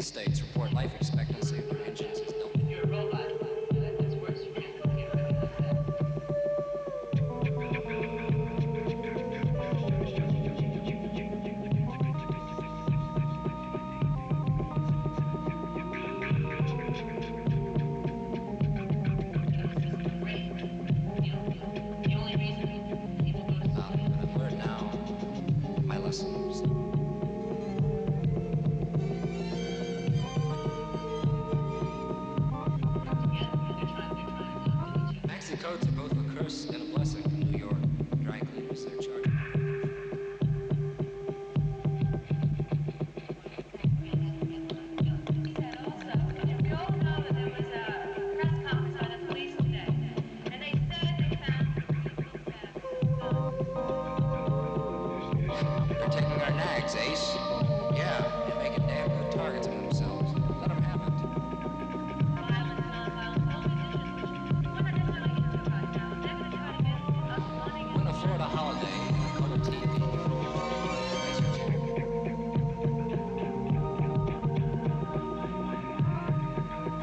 the states report life expectancy of their engines is double. You're a robot. That's worse. You can't compete with anything like that. Maxi codes are both a curse and a blessing from New York. Dry cleaners, they're charging. They're taking our nags, Ace. Yeah, and making damn good targets of themselves. Let them have it. Win a Florida holiday and a color TV.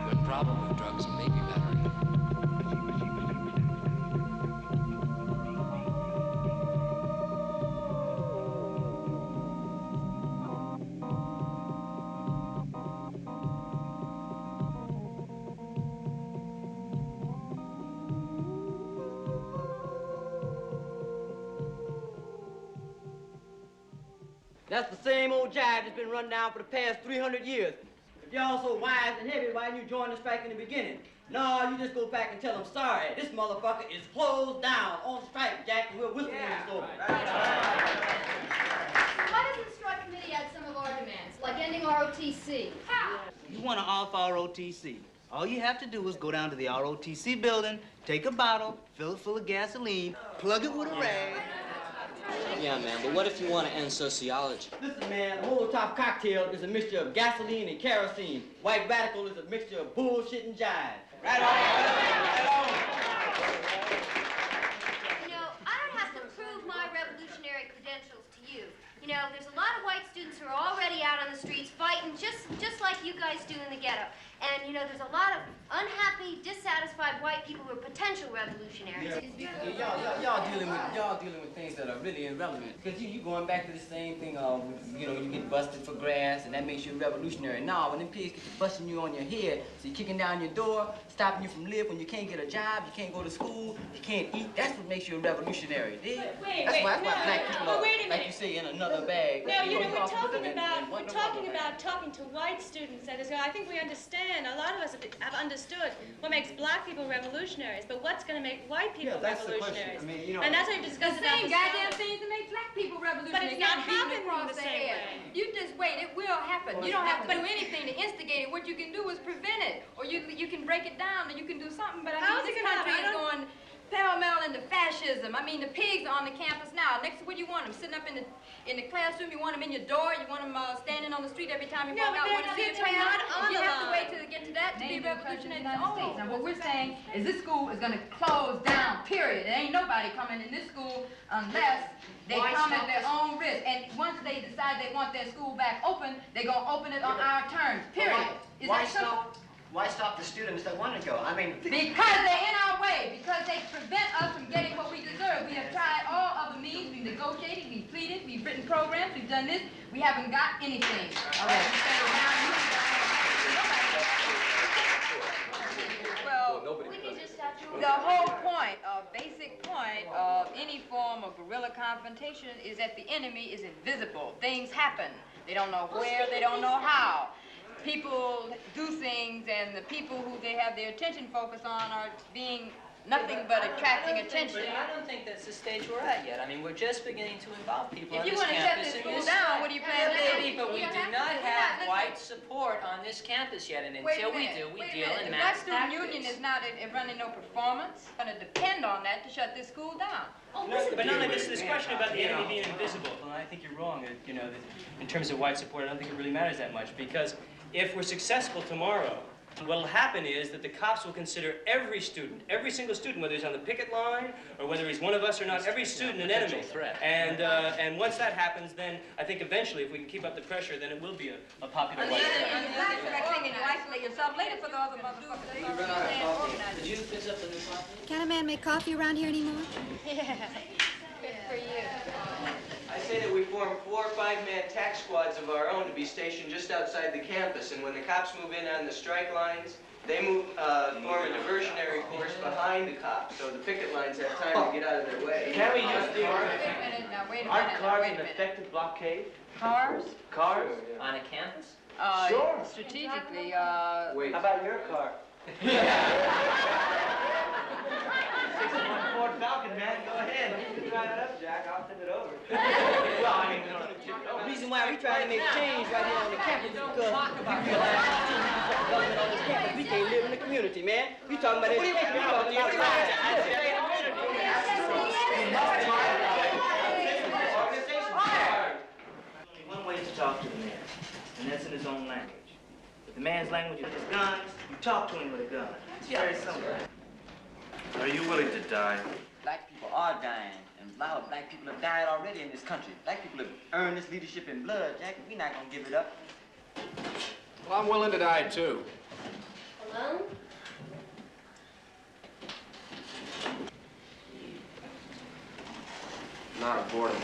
Good problem with drugs and baby battery. That's the same old jive that's been run down for the past 300 years. If y'all so wise and heavy, why didn't you join the strike in the beginning? No, you just go back and tell them, sorry, this motherfucker is closed down on strike, Jack, and we'll whisper when it's over. Why doesn't the strike committee add some of our demands, like ending ROTC? How? You want to off ROTC. All you have to do is go down to the ROTC building, take a bottle, fill it full of gasoline, plug it with a rag. Yeah, man, but what if you want to end sociology? Listen, man, a Molotov cocktail is a mixture of gasoline and kerosene. White radical is a mixture of bullshit and jive. Right on. You know, I don't have to prove my revolutionary credentials to you. You know, there's a lot of white students who are already out on the streets fighting just like you guys do in the ghetto. And, you know, there's a lot of unhappy, dissatisfied white people who are potential revolutionaries. Y'all dealing with things that are really irrelevant. Because you going back to the same thing, you know, you get busted for grass, and that makes you a revolutionary. Now, when them pigs get to busting you on your head, so you're kicking down your door, stopping you from living, when you can't get a job, you can't go to school, you can't eat, that's what makes you a revolutionary, dig? That's why black people are, like you say, in another bag. No, you know, we're talking about talking to white students. That is, I think we understand. A lot of us have understood what makes black people revolutionaries, but what's going to make white people revolutionaries? I mean, you know, and that's what we discussed about the same goddamn things that make black people revolutionaries. But it's not happening the same way. You just wait, it will happen. Well, you don't have to do anything to instigate it. What you can do is prevent it, or you can break it down, and you can do something. But I mean, this country is going pell-mell into fascism. I mean, the pigs are on the campus now. Next, what do you want them? Sitting up in the classroom? You want them in your door? You want them standing on the street every time you walk out? Want to see a crowd? You have to wait till they get to that to be revolutionary. Now, what we're saying is this school is going to close down, period. There ain't nobody coming in this school unless they come at their own risk. And once they decide they want their school back open, they're going to open it on our terms, period. Is that simple? Why stop the students that want to go? I mean... Because they're in our way. Because they prevent us from getting what we deserve. We have tried all other means. We've negotiated, we've pleaded, we've written programs, we've done this. We haven't got anything. All right. Well, the whole point, basic point of any form of guerrilla confrontation is that the enemy is invisible. Things happen. They don't know where, they don't know how. People do things, and the people who they have their attention focused on are being nothing but attracting attention. I don't think that's the stage we're at yet. I mean, we're just beginning to involve people on this campus. If you want to shut this school down, what do you plan to do? But we do not have white support on this campus yet, and until we do, we deal in mass tactics. The Black Student Union is not running no performance. It's going to depend on that to shut this school down. No, but not only this question about the enemy being invisible. Well, I think you're wrong. You know, in terms of white support, I don't think it really matters that much, because if we're successful tomorrow, what will happen is that the cops will consider every student, every single student, whether he's on the picket line or whether he's one of us or not, every student an enemy. And once that happens, then I think eventually, if we can keep up the pressure, then it will be a popular white threat. yourself later for the other motherfuckers. Did you fix up the new coffee? Can't a man make coffee around here anymore? Yeah, good for you. I say that we form 4 or 5-man tax squads of our own to be stationed just outside the campus, and when the cops move in on the strike lines, they form a diversionary course behind the cops, so the picket lines have time to get out of their way. Can we use the Wait a minute now, wait a Aren't minute. cars Wait a an minute. effective blockade? Cars? Cars? On a campus? Sure. Strategically, Wait. How about your car? 6-1 Ford Falcon, man. Go ahead. You can drive it up, Jack. I'll flip it over. Well, I mean, we don't have to tip it over. The reason why we trying to make change right here on the campus is because we realize government on this campus, we can't live in the community, man. We talking about education, we talking about One way to talk to the man, and that's in his own language. If the man's language is his guns, you talk to him with a gun. It's very simple. Are you willing to die? Black people are dying, and a lot of black people have died already in this country. Black people have earned this leadership in blood, Jack. We're not gonna give it up. Well, I'm willing to die, too. Alone? Not a boredom.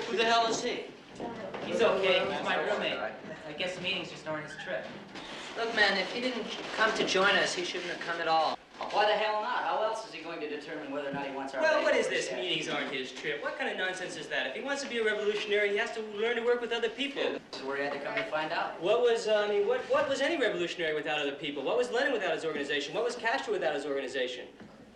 Who the hell is he? He's okay. He's my roommate. I guess the meeting's just during his trip. Look, man, if he didn't come to join us, he shouldn't have come at all. Why the hell not? How else is he going to determine whether or not he wants our Well, what is labor? this? Meetings aren't his trip. What kind of nonsense is that? If he wants to be a revolutionary, he has to learn to work with other people. So where he had to come to find out. What was, what was any revolutionary without other people? What was Lenin without his organization? What was Castro without his organization?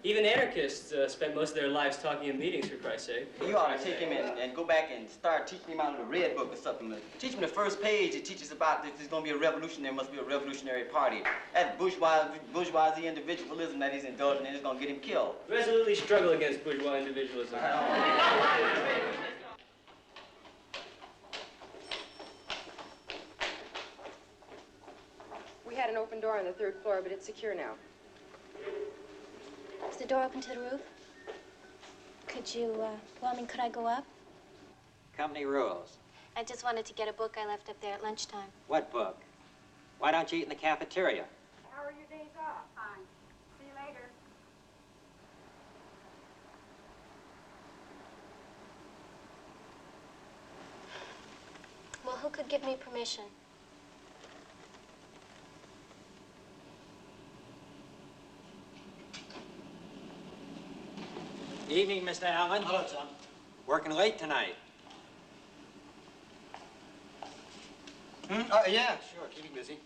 Even anarchists spend most of their lives talking in meetings, for Christ's sake. You ought to take him and go back and start teaching him out of the Red Book or something. Teach him the first page. It teaches about if there's going to be a revolution, there must be a revolutionary party. That bourgeoisie individualism that he's indulging in is going to get him killed. Resolutely struggle against bourgeois individualism. We had an open door on the 3rd floor, but it's secure now. Is the door open to the roof? Could I go up? Company rules. I just wanted to get a book I left up there at lunchtime. What book? Why don't you eat in the cafeteria? How are your days off? Fine. See you later. Well, who could give me permission? Evening, Mr. Allen. Hello, Tom. Working late tonight. Yeah, sure. Keep me busy.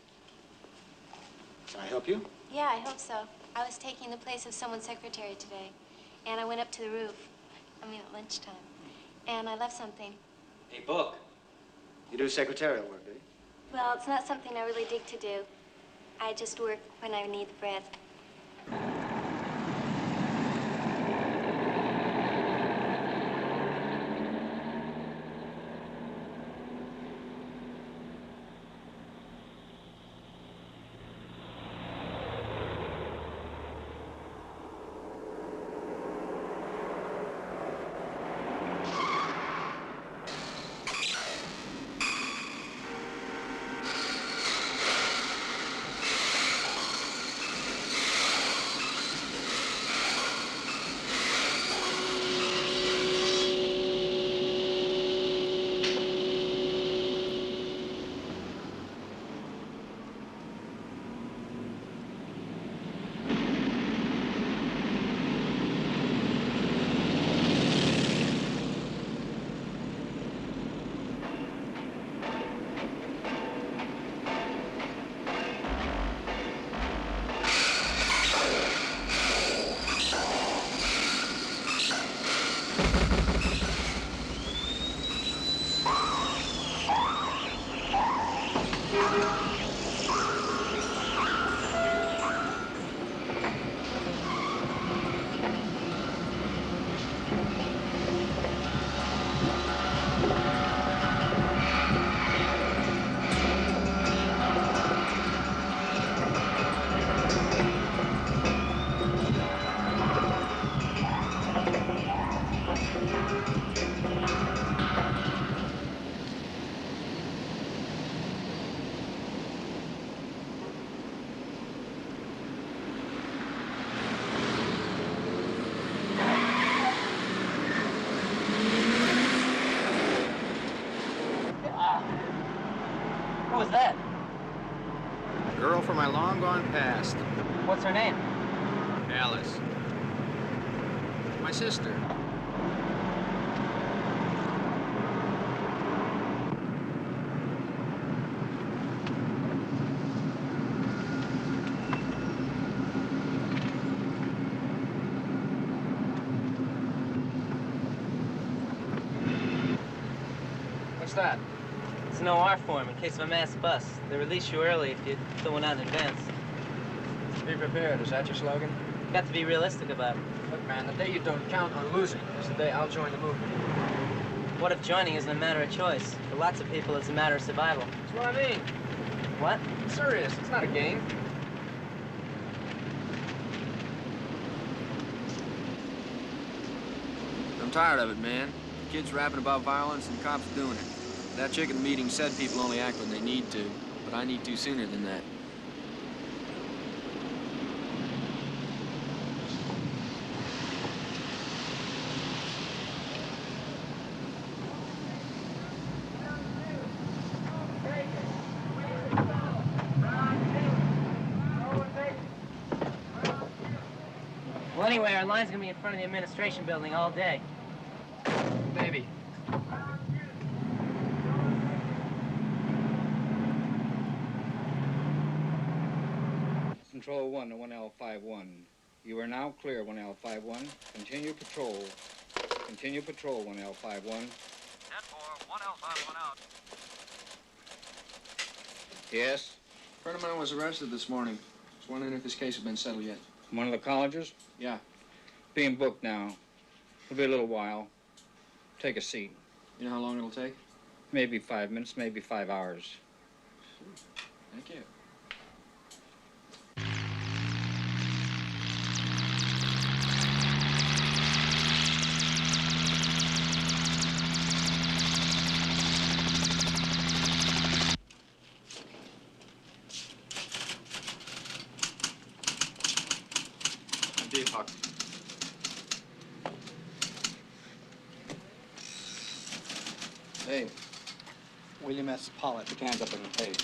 Can I help you? Yeah, I hope so. I was taking the place of someone's secretary today, and I went up to the roof. At lunchtime. And I left something. A book. You do secretarial work, do you? Well, it's not something I really dig to do. I just work when I need the breath. Who was that? A girl from my long-gone past. What's her name? Alice. My sister. What's that? It's an OR form in case of a mass bust. They release you early if you fill one out in advance. Be prepared. Is that your slogan? You got to be realistic about it. Look, man, the day you don't count on losing is the day I'll join the movement. What if joining isn't a matter of choice? For lots of people, it's a matter of survival. That's what I mean. What? I'm serious. It's not a game. I'm tired of it, man. Kids rapping about violence and cops doing it. That chick at the meeting said people only act when they need to, but I need to sooner than that. Well, anyway, our line's gonna be in front of the administration building all day. Maybe. Control 1 to 1L51. You are now clear, 1L51. Continue patrol. Continue patrol, 1L51. 10-4, 1L51 out. Yes? A friend of mine was arrested this morning. Just wondering if his case has been settled yet. One of the colleges? Yeah. Being booked now. It'll be a little while. Take a seat. You know how long it'll take? Maybe 5 minutes, maybe 5 hours. Thank you. Huck. Hey. William S. Pollitt. Put your hands up on the page.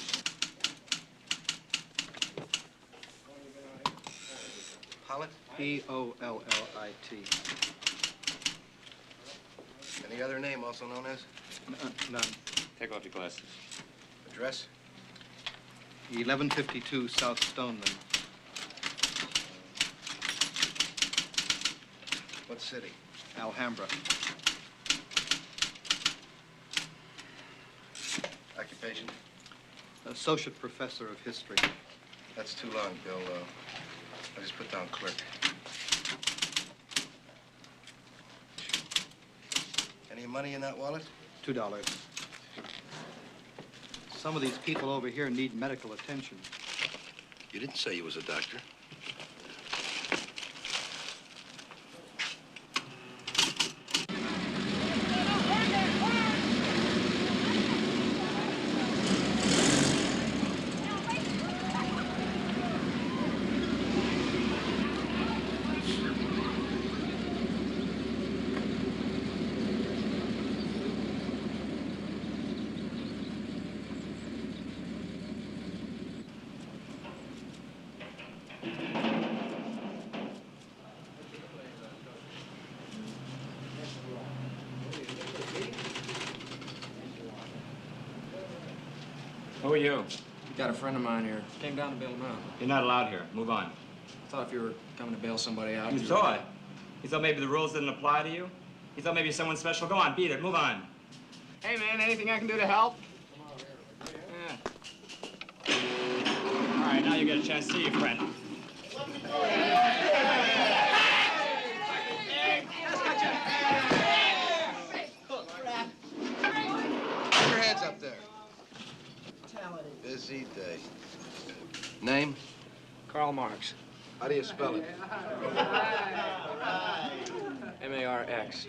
Pollitt? P-O-L-L-I-T. Any other name also known as? None. Take off your glasses. Address? 1152 South Stoneman. What city? Alhambra. Occupation? Associate Professor of History. That's too long, Bill. I just put down clerk. Any money in that wallet? $2. Some of these people over here need medical attention. You didn't say you was a doctor. Who are you? Got a friend of mine here. Came down to bail him out. You're not allowed here. Move on. I thought if you were coming to bail somebody out. You thought? You thought maybe the rules didn't apply to you? You thought maybe someone special? Go on, beat it. Move on. Hey, man, anything I can do to help? Yeah. All right, now you get a chance to see your friend. Put your hands up there. Busy day. Name? Karl Marx. How do you spell it? M-A-R-X.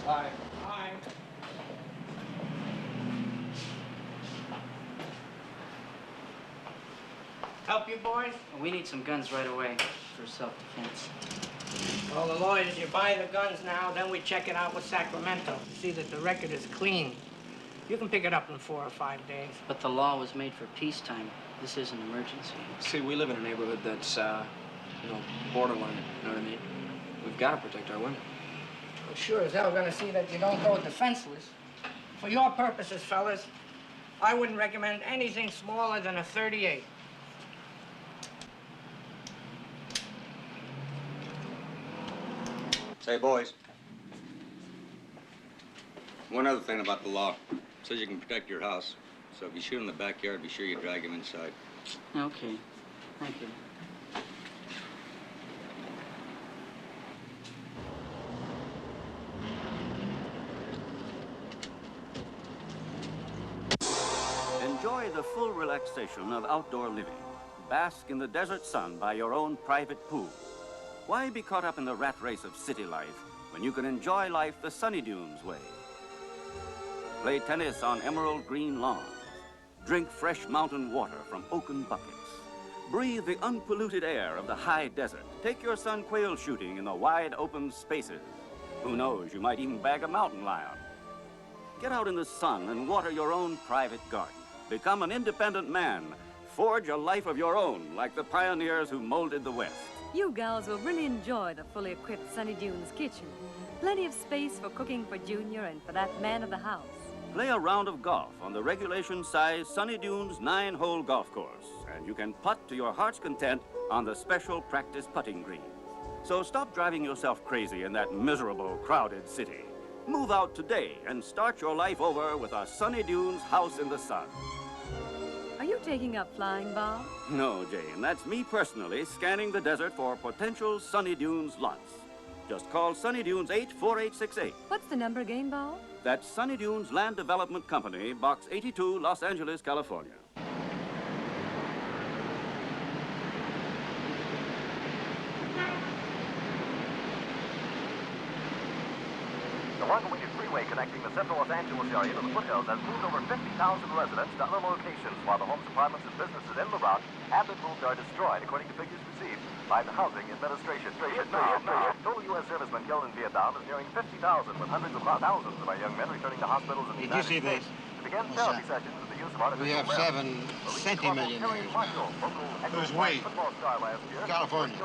Bye. Bye. Help you, boys? We need some guns right away for self-defense. Well, the law is you buy the guns now, then we check it out with Sacramento. See that the record is clean. You can pick it up in 4 or 5 days. But the law was made for peacetime. This is an emergency. See, we live in a neighborhood that's, borderline, you know what I mean? We've got to protect our women. Well, sure as hell gonna see that you don't go defenseless. For your purposes, fellas, I wouldn't recommend anything smaller than a .38. Say, boys. One other thing about the law. It says you can protect your house. So if you shoot in the backyard, be sure you drag him inside. Okay. Thank you. Enjoy the full relaxation of outdoor living. Bask in the desert sun by your own private pool. Why be caught up in the rat race of city life when you can enjoy life the Sunny Dunes way? Play tennis on emerald green lawns. Drink fresh mountain water from oaken buckets. Breathe the unpolluted air of the high desert. Take your son quail shooting in the wide open spaces. Who knows, you might even bag a mountain lion. Get out in the sun and water your own private garden. Become an independent man. Forge a life of your own, like the pioneers who molded the West. You gals will really enjoy the fully equipped Sunny Dunes kitchen. Plenty of space for cooking for Junior and for that man of the house. Play a round of golf on the regulation-size Sunny Dunes 9-hole golf course, and you can putt to your heart's content on the special practice putting greens. So stop driving yourself crazy in that miserable, crowded city. Move out today and start your life over with a Sunny Dunes house in the sun. Are you taking up flying, Bob? No, Jane, that's me personally scanning the desert for potential Sunny Dunes lots. Just call Sunny Dunes 84868. What's the number again, Bob? That's Sunny Dunes Land Development Company, Box 82, Los Angeles, California. The long-awaited freeway connecting the central Los Angeles area to the foothills has moved over 50,000 residents to other locations, while the homes, apartments, and businesses in the route have been moved or destroyed, according to figures received by the Housing Administration. Total U.S. servicemen killed in Vietnam is nearing 50,000, with hundreds of thousands of our young men returning to hospitals in the United States to begin therapy sessions with the use of artificial We have 7 centimillionaires now. Who's we? California.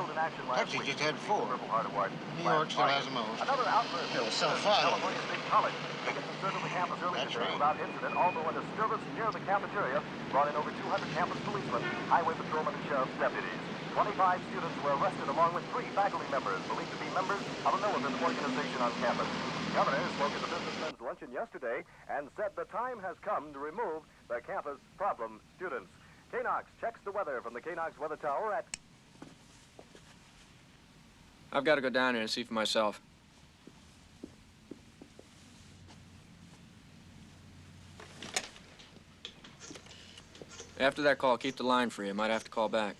Texas just had 4. New York still has the most. Another outburst So far. California State College. Tickets inserted the campus early today without incident, although a disturbance near the cafeteria brought in over 200 campus policemen, highway patrolmen, and sheriff's deputies. 25 students were arrested along with 3 faculty members believed to be members of a militant organization on campus. The governor spoke at the businessmen's luncheon yesterday and said the time has come to remove the campus problem students. KNOX checks the weather from the KNOX weather tower at... I've got to go down here and see for myself. After that call, keep the line free. I might have to call back.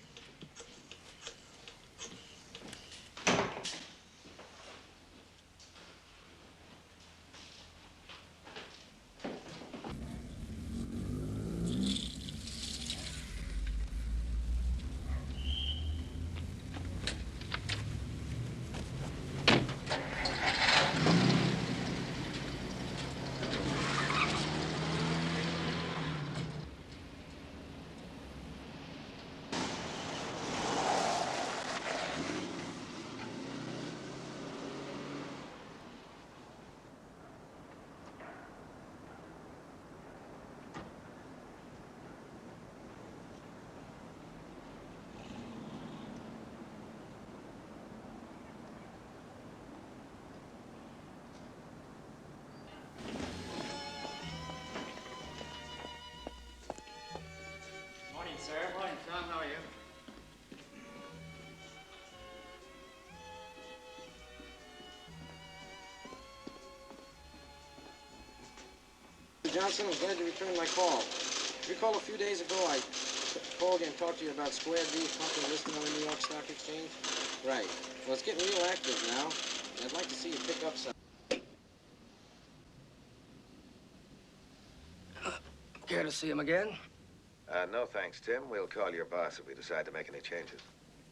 Tom, how are you? Johnson, I'm glad you returned my call. Recall a few days ago I called you and talked to you about Square B company listing on the New York Stock Exchange? Right. Well, it's getting real active now. I'd like to see you pick up some. Care to see him again? No, thanks, Tim. We'll call your boss if we decide to make any changes.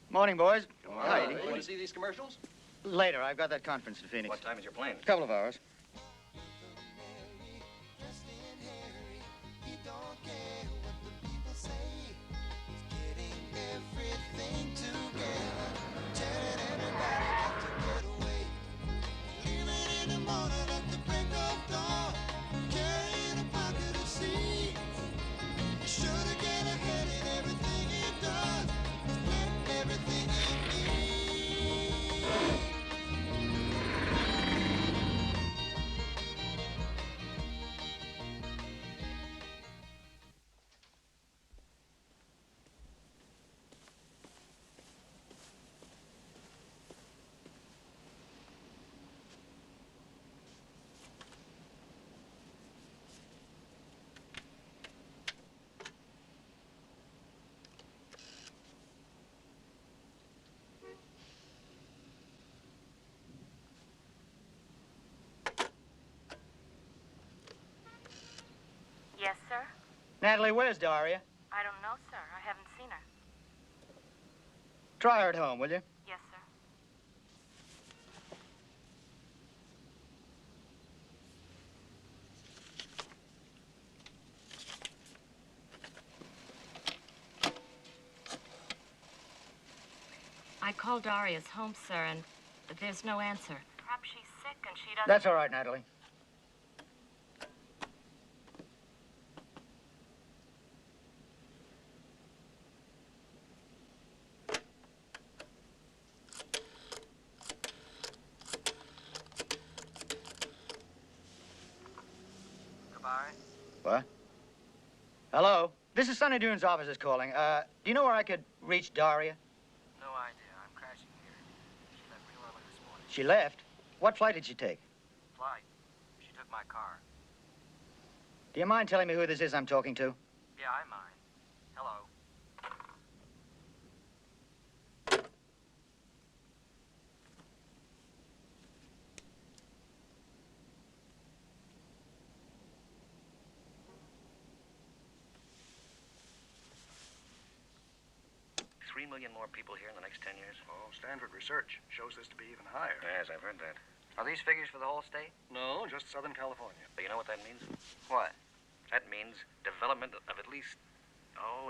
Morning, boys. Hi. Heidi. Want to see these commercials? Later. I've got that conference in Phoenix. What time is your plane? Couple of hours. Yes, sir? Natalie, where's Daria? I don't know, sir. I haven't seen her. Try her at home, will you? Yes, sir. I called Daria's home, sir, and there's no answer. Perhaps she's sick and she doesn't... That's all right, Natalie. Goodbye. What? Hello? This is Sonny Dune's office is calling. Do you know where I could reach Daria? No idea. I'm crashing here. She left real early this morning. She left? What flight did she take? Flight. She took my car. Do you mind telling me who this is I'm talking to? Yeah, I mind. Hello. $3 million more people here in the next 10 years? Oh, Stanford research shows this to be even higher. Yes, I've heard that. Are these figures for the whole state? No, just Southern California. But you know what that means? What? That means development of at least a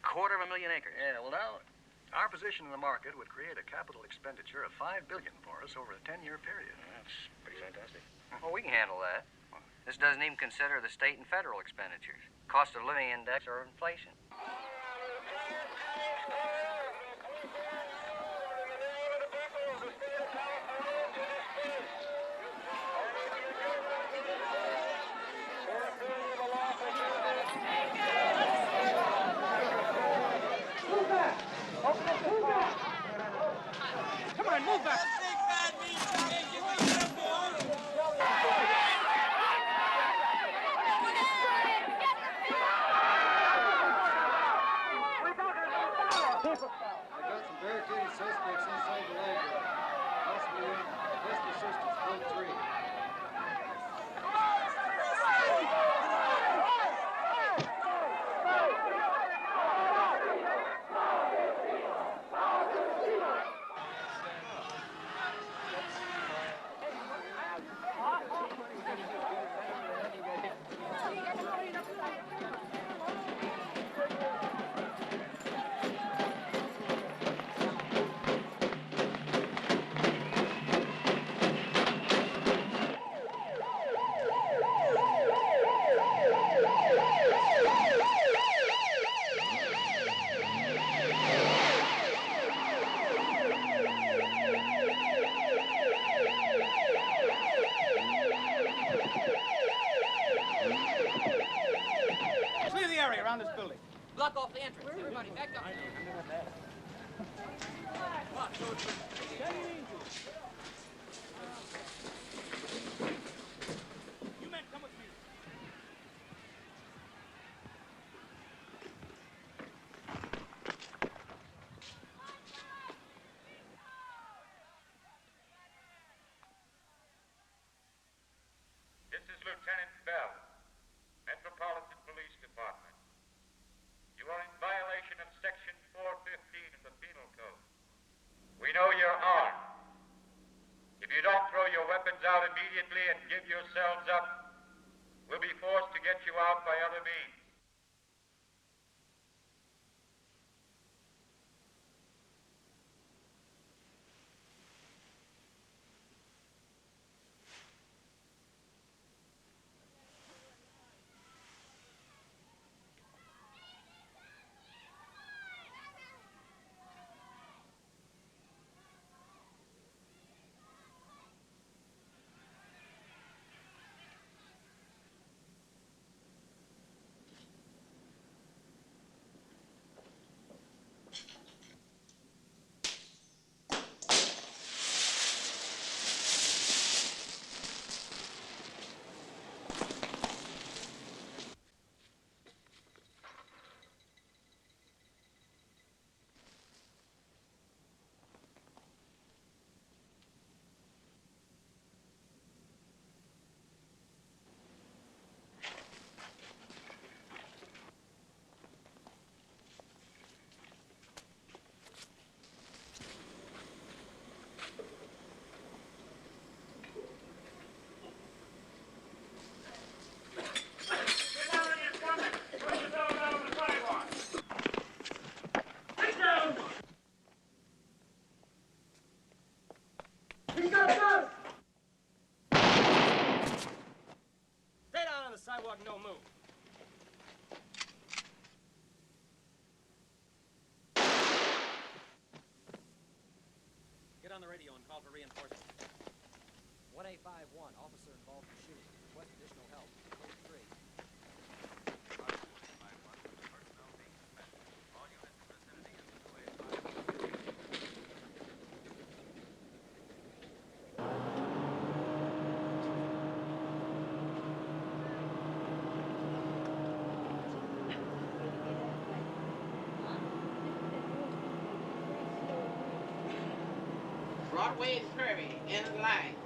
$250,000 acres. Yeah, well, now, our position in the market would create a capital expenditure of $5 billion for us over a 10-year period. That's pretty fantastic. Well, we can handle that. This doesn't even consider the state and federal expenditures, cost of living index, or inflation. Come on, move back. I got some barricaded suspects inside the library. Possibly best assistance, code 3. Clear the area around this building. Block off the entrance. Everybody, back up. You men, come with me. This is Lieutenant Bell, Metropolitan Police. out immediately and give yourselves up, we'll be forced to get you out by other means. Stay down on the sidewalk, no move. Get on the radio and call for reinforcements. 1A51, officer involved in shooting. Request additional help. Code 3. Broadway and Prairie, end of the line.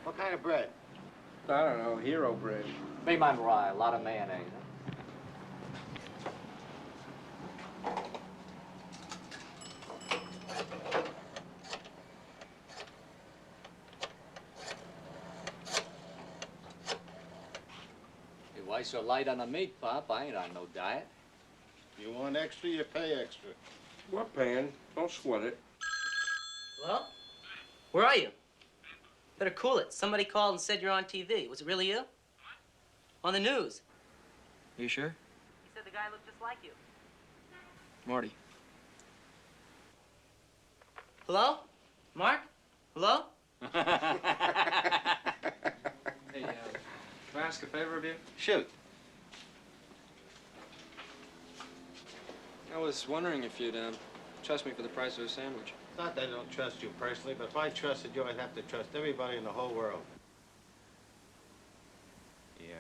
What kind of bread? I don't know, hero bread. Make mine rye, a lot of mayonnaise. Hey, why so light on the meat, Pop? I ain't on no diet. You want extra, you pay extra. We're paying. Don't sweat it. Hello? Where are you? Better cool it. Somebody called and said you're on TV. Was it really you? On the news. Are you sure? He said the guy looked just like you. Marty. Hello? Mark? Hello? Hey, can I ask a favor of you? Shoot. I was wondering if you'd trust me for the price of a sandwich. Not that I don't trust you personally, but if I trusted you, I'd have to trust everybody in the whole world. Yeah.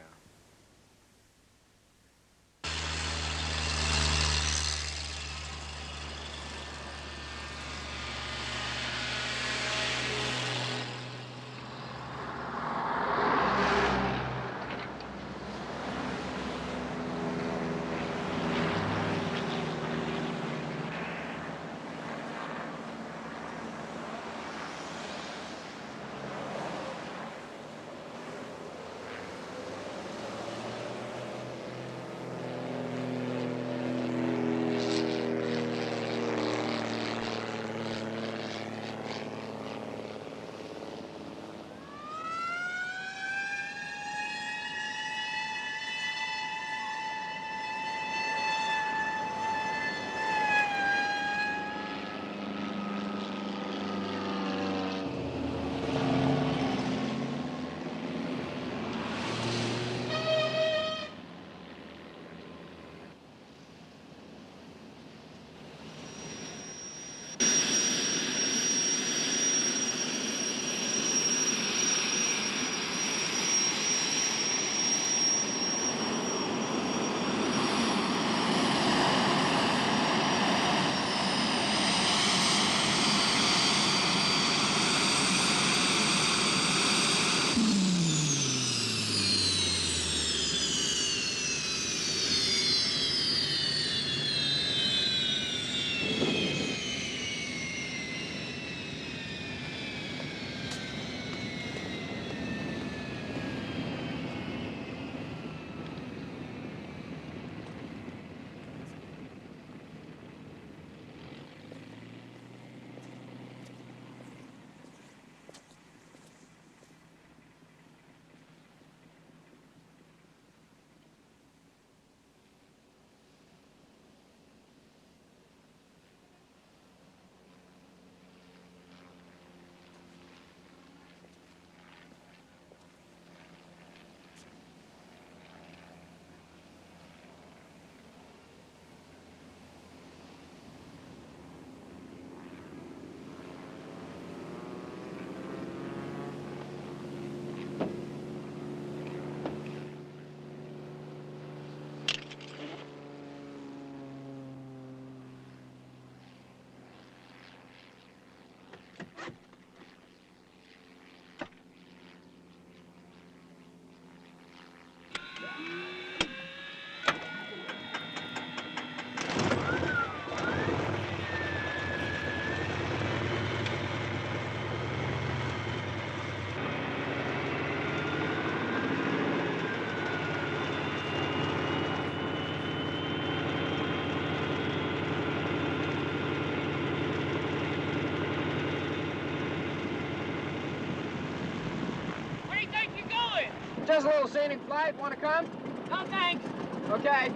Just a little scenic flight. Want to come? No, thanks. Okay.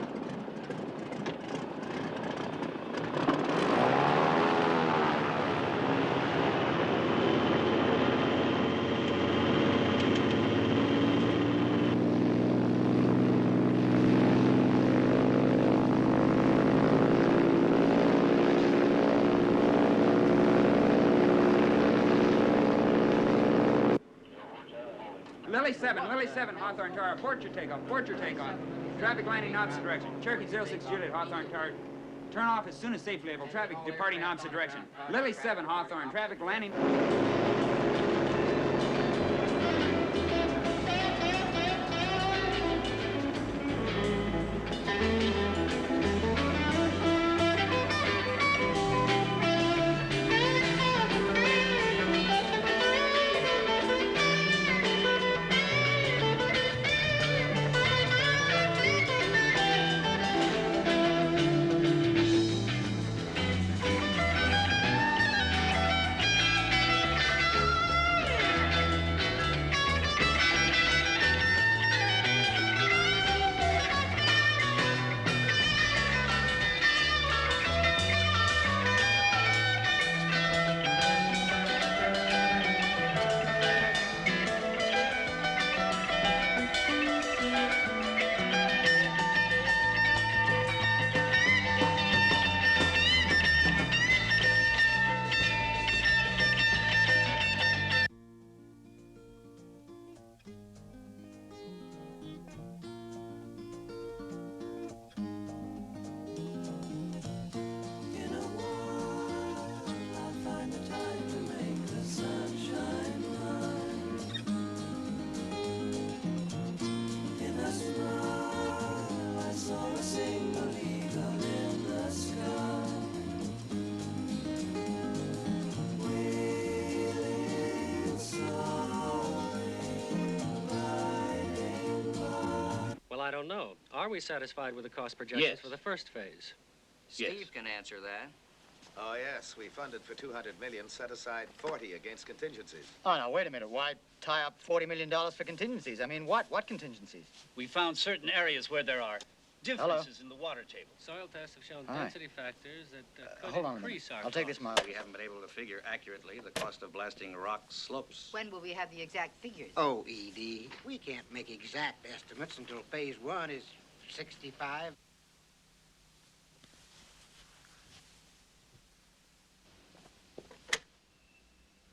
Lily 7, Hawthorne Tower. Port your takeoff. Traffic landing opposite direction. Cherokee 06 Juliet, Hawthorne Tower. Turn off as soon as safely able. Traffic departing opposite direction. Lily 7, Hawthorne. Traffic landing. Well, I don't know. Are we satisfied with the cost projections for the first phase? Steve can answer that. Oh, yes. We funded for $200 million, set aside 40 against contingencies. Oh, now, wait a minute. Why tie up $40 million for contingencies? I mean, what? What contingencies? We found certain areas where there are differences in the water table. Soil tests have shown All right. density factors that could hold on a increase minute. our I'll take this costs. mile. We haven't been able to figure accurately the cost of blasting rock slopes. When will we have the exact figures? Oh, Edie, we can't make exact estimates until phase 1 is 65.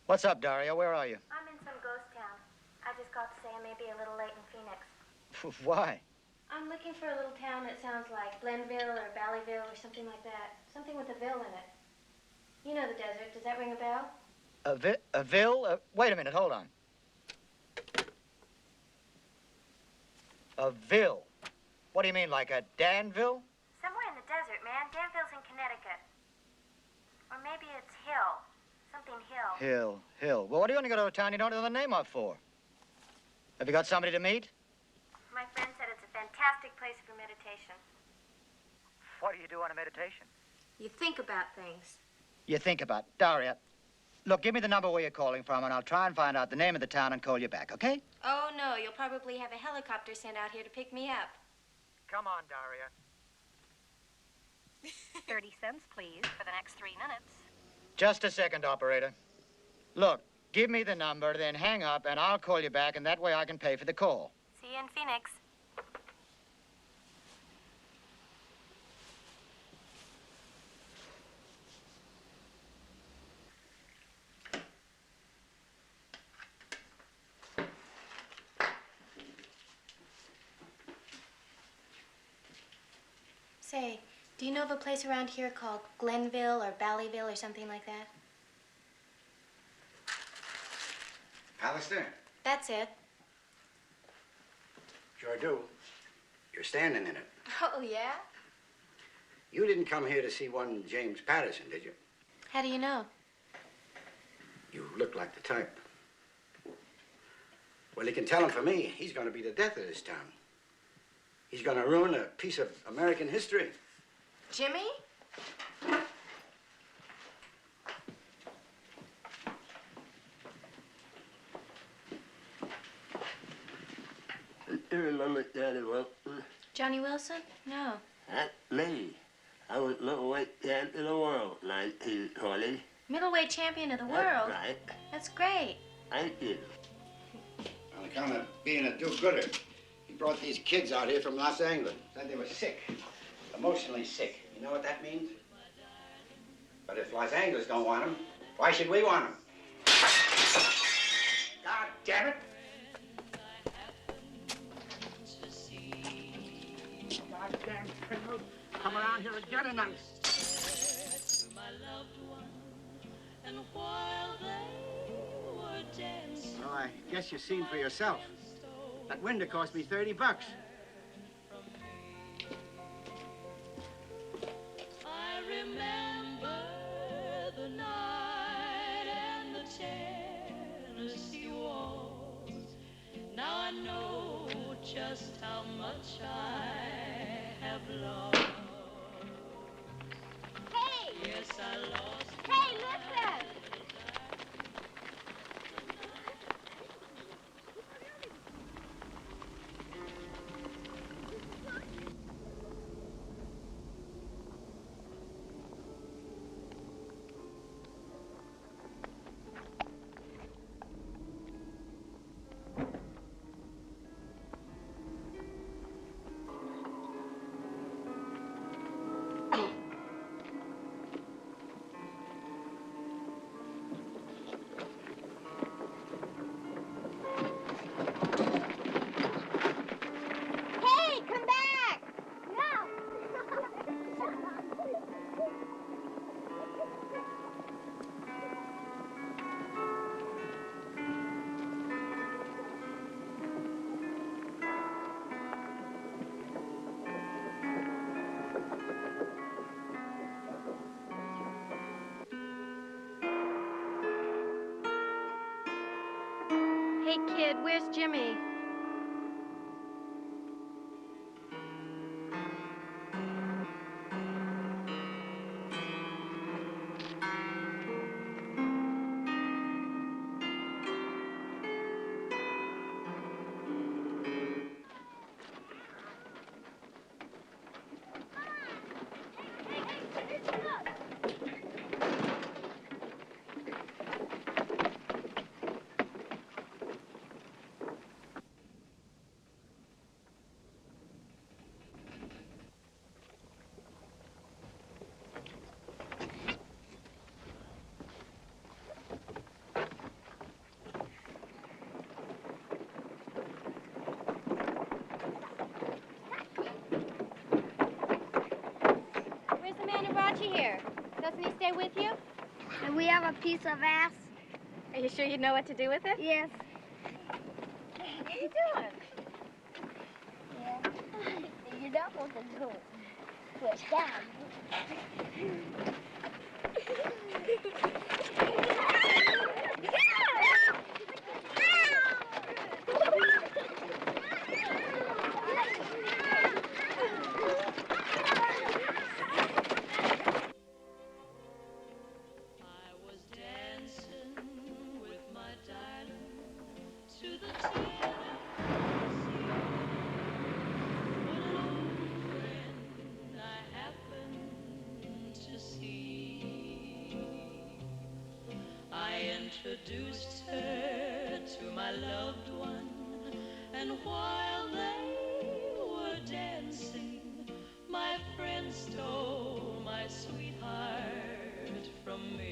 What's up, Daria? Where are you? I'm in some ghost town. I just got to say I may be a little late in Phoenix. Why? I'm looking for a little town that sounds like Glenville or Valleyville or something like that. Something with a ville in it. You know the desert. Does that ring a bell? A ville? Wait a minute. Hold on. A ville? What do you mean, like a Danville? Somewhere in the desert, man. Danville's in Connecticut. Or maybe it's Hill. Something Hill. Hill. Well, what do you want to go to a town you don't know the name of for? Have you got somebody to meet? My friend said it's a fantastic place for meditation. What do you do on a meditation? You think about things. You think about. Daria, look, give me the number where you're calling from, and I'll try and find out the name of the town and call you back, okay? Oh, no. You'll probably have a helicopter sent out here to pick me up. Come on, Daria. 30 cents, please, for the next 3 minutes. Just a second, operator. Look, give me the number, then hang up, and I'll call you back, and that way I can pay for the call. See you in Phoenix. Say, do you know of a place around here called Glenville or Valleyville or something like that? Pallister? That's it. Sure do. You're standing in it. Oh, yeah? You didn't come here to see one James Patterson, did you? How do you know? You look like the type. Well, you can tell him for me, he's going to be the death of this town. He's going to ruin a piece of American history. Jimmy? You remember Daddy Wilson? Johnny Wilson? No. That's me. I was middleweight champion of the world in 1920. Middleweight champion of the world? That's right. That's great. Thank you. On account of being a do-gooder, he brought these kids out here from Los Angeles. Said they were sick, emotionally sick. You know what that means? But if Los Angeles don't want them, why should we want them? God damn it! Goddamn criminals come around here again tonight. Well, I guess you've seen for yourself. That window cost me $30. I remember the night and the Tennessee walls. Now I know just how much I have lost. Hey! Yes, I lost. Hey, listen! Hey, come back! Hey, kid, where's Jimmy? Where's the man who brought you here? Doesn't he stay with you? And we have a piece of ass. Are you sure you know what to do with it? Yes. What are you doing? Yeah. You don't want to do it. Push down. Introduced her to my loved one, and while they were dancing, my friend stole my sweetheart from me.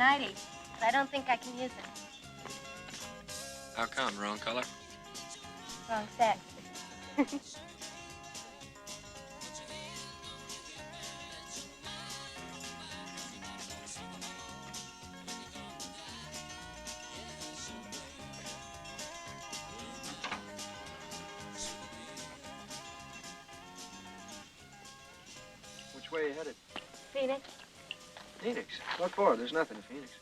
nighty, but I don't think I can use it. How come? Wrong color? Wrong sex. Which way are you headed? Phoenix? Phoenix? What for? There's nothing in Phoenix.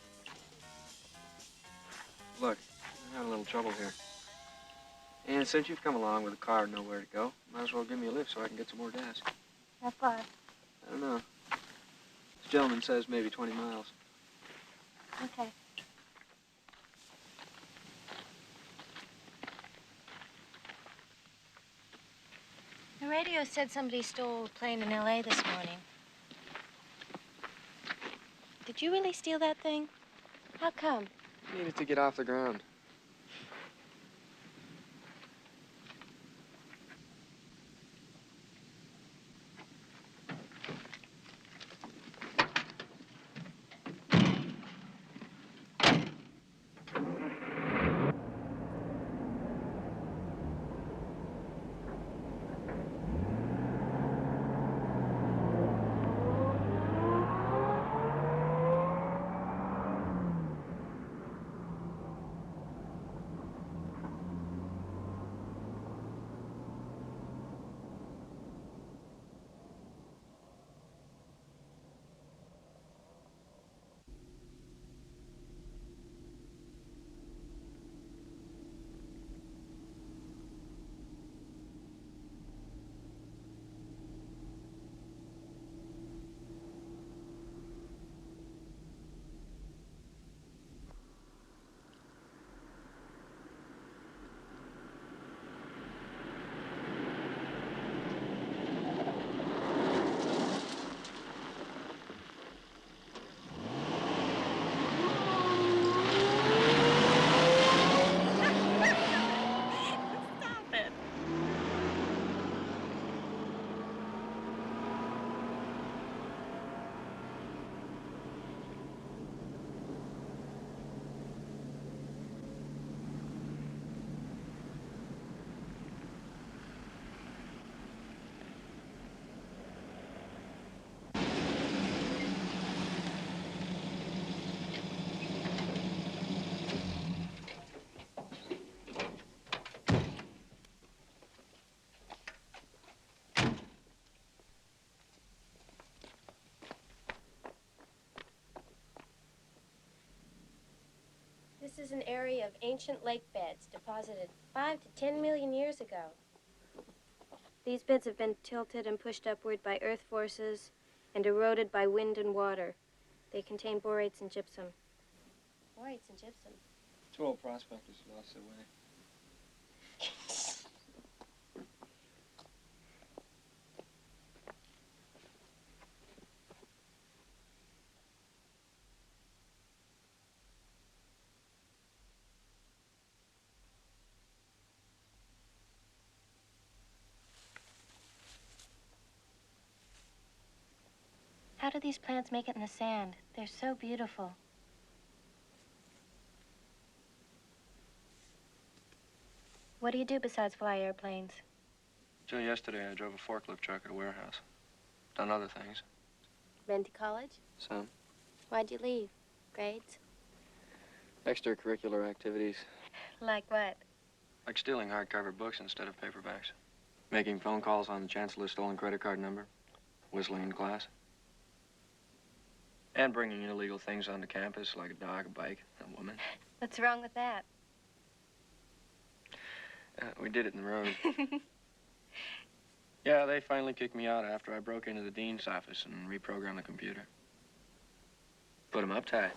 Look, I got a little trouble here. And since you've come along with a car and know where to go, might as well give me a lift so I can get some more gas. How far? I don't know. This gentleman says maybe 20 miles. Okay. The radio said somebody stole a plane in L.A. this morning. Did you really steal that thing? How come? Needed to get off the ground. This is an area of ancient lake beds deposited 5 to 10 million years ago. These beds have been tilted and pushed upward by earth forces and eroded by wind and water. They contain borates and gypsum. Borates and gypsum? Two old prospectors lost their way. How do these plants make it in the sand? They're so beautiful. What do you do besides fly airplanes? Till yesterday, I drove a forklift truck at a warehouse. Done other things. Been to college? Some. Why'd you leave? Grades? Extracurricular activities. Like what? Like stealing hardcover books instead of paperbacks. Making phone calls on the chancellor's stolen credit card number. Whistling in class. And bringing illegal things onto campus, like a dog, a bike, a woman. What's wrong with that? We did it in the road. Yeah, they finally kicked me out after I broke into the dean's office and reprogrammed the computer. Put them up tight.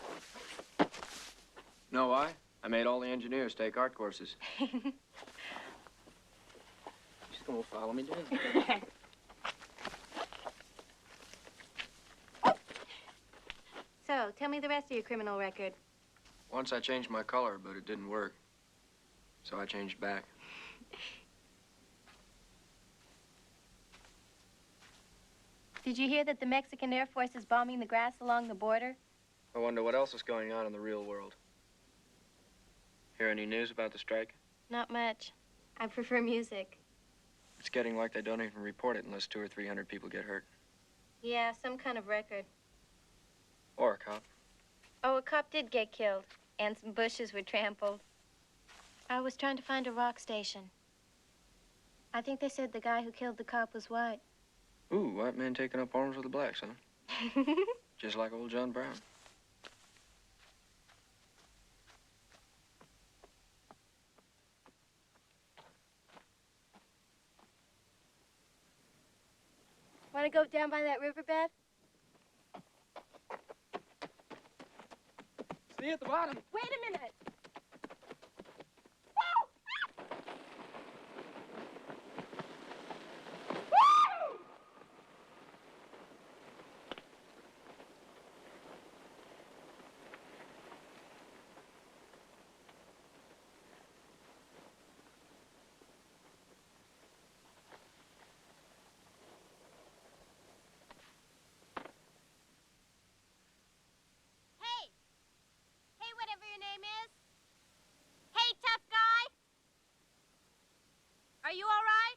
Know why? I made all the engineers take art courses. She's gonna follow me down. So, tell me the rest of your criminal record. Once I changed my color, but it didn't work. So I changed back. Did you hear that the Mexican Air Force is bombing the grass along the border? I wonder what else is going on in the real world. Hear any news about the strike? Not much. I prefer music. It's getting like they don't even report it unless 200 or 300 people get hurt. Yeah, some kind of record. Or a cop. Oh, a cop did get killed, and some bushes were trampled. I was trying to find a rock station. I think they said the guy who killed the cop was white. Ooh, white man taking up arms with the blacks, huh? Just like old John Brown. Want to go down by that riverbed? See you at the bottom. Wait a minute. Whatever your name is. Hey, tough guy. Are you all right?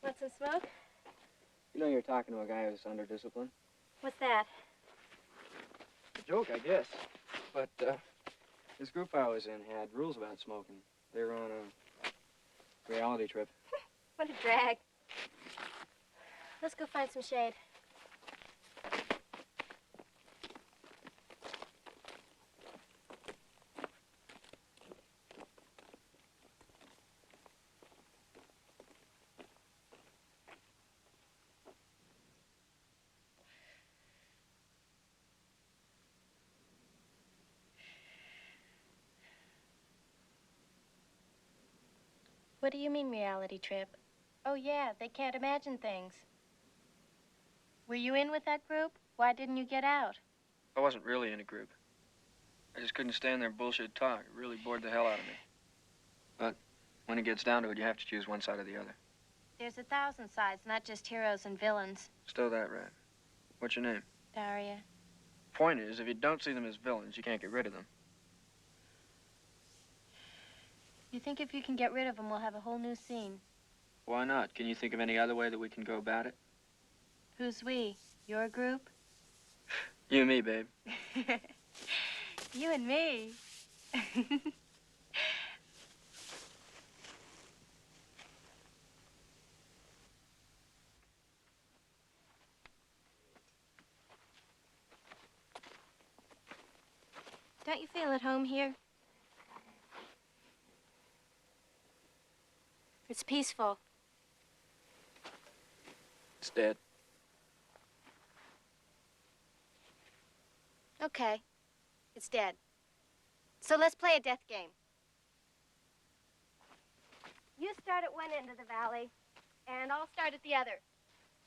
Want some smoke? You know you're talking to a guy who's under discipline? What's that? A joke, I guess. But, this group I was in had rules about smoking. They were on a reality trip. What a drag. Let's go find some shade. What do you mean, reality trip? Oh, yeah, they can't imagine things. Were you in with that group? Why didn't you get out? I wasn't really in a group. I just couldn't stand their bullshit talk. It really bored the hell out of me. But when it gets down to it, you have to choose one side or the other. There's 1,000 sides, not just heroes and villains. Still that right. What's your name? Daria. Point is, if you don't see them as villains, you can't get rid of them. You think if you can get rid of them, we'll have a whole new scene? Why not? Can you think of any other way that we can go about it? Who's we? Your group? You and me, babe. You and me. Don't you feel at home here? It's peaceful. It's dead. Okay. It's dead. So let's play a death game. You start at one end of the valley, and I'll start at the other.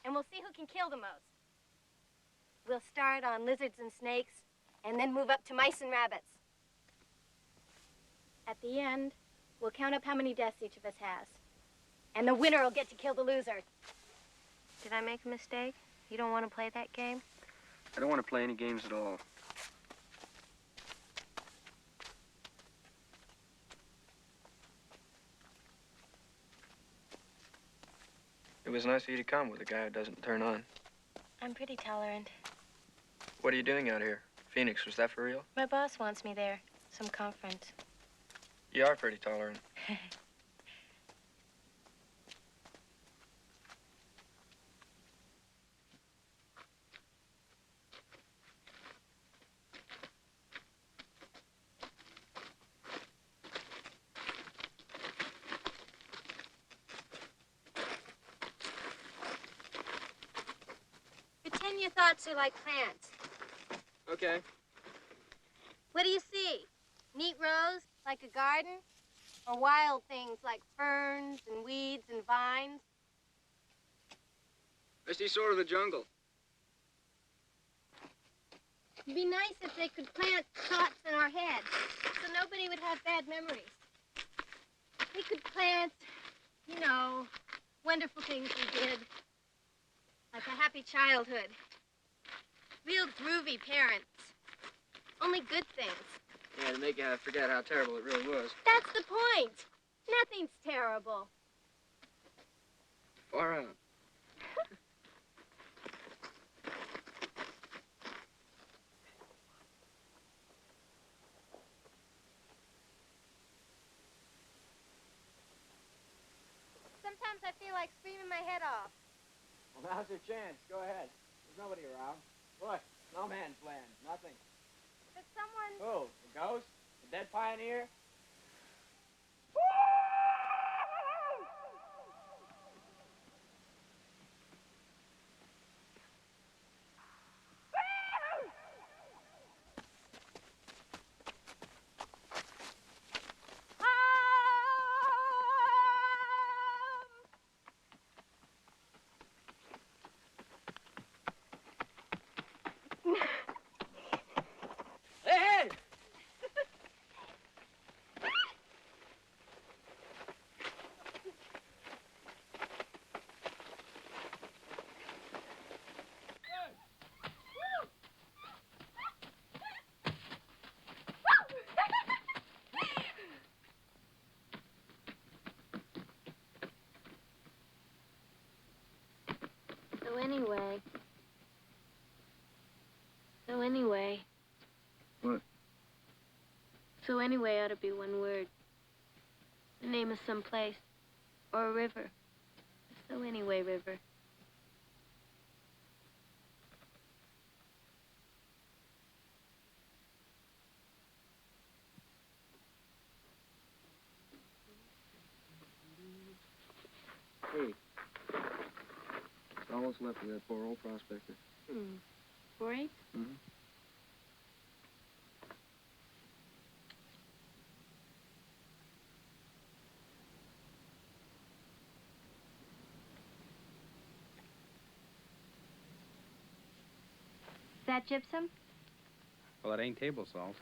And we'll see who can kill the most. We'll start on lizards and snakes, and then move up to mice and rabbits. At the end, we'll count up how many deaths each of us has. And the winner will get to kill the loser. Did I make a mistake? You don't want to play that game? I don't want to play any games at all. It was nice of you to come with a guy who doesn't turn on. I'm pretty tolerant. What are you doing out here? Phoenix, was that for real? My boss wants me there. Some conference. You are pretty tolerant. thoughts are like plants. Okay. What do you see? Neat rows, like a garden? Or wild things like ferns and weeds and vines? I see sort of the jungle. It'd be nice if they could plant thoughts in our heads, so nobody would have bad memories. We could plant, you know, wonderful things we did, like a happy childhood, real groovy parents, only good things. Yeah, to make you forget how terrible it really was. That's the point. Nothing's terrible. Far out. Sometimes I feel like screaming my head off. Well, now's your chance. Go ahead. There's nobody around. Look, no man's land. Nothing. But someone... Who? The ghost? The dead pioneer? Hey! So anyway. What? So anyway ought to be one word. The name of some place. Or a river. So anyway, river. Hey. All that's left of that poor old prospector. 4-8? Mm-hmm. Is that gypsum? Well, it ain't table salt.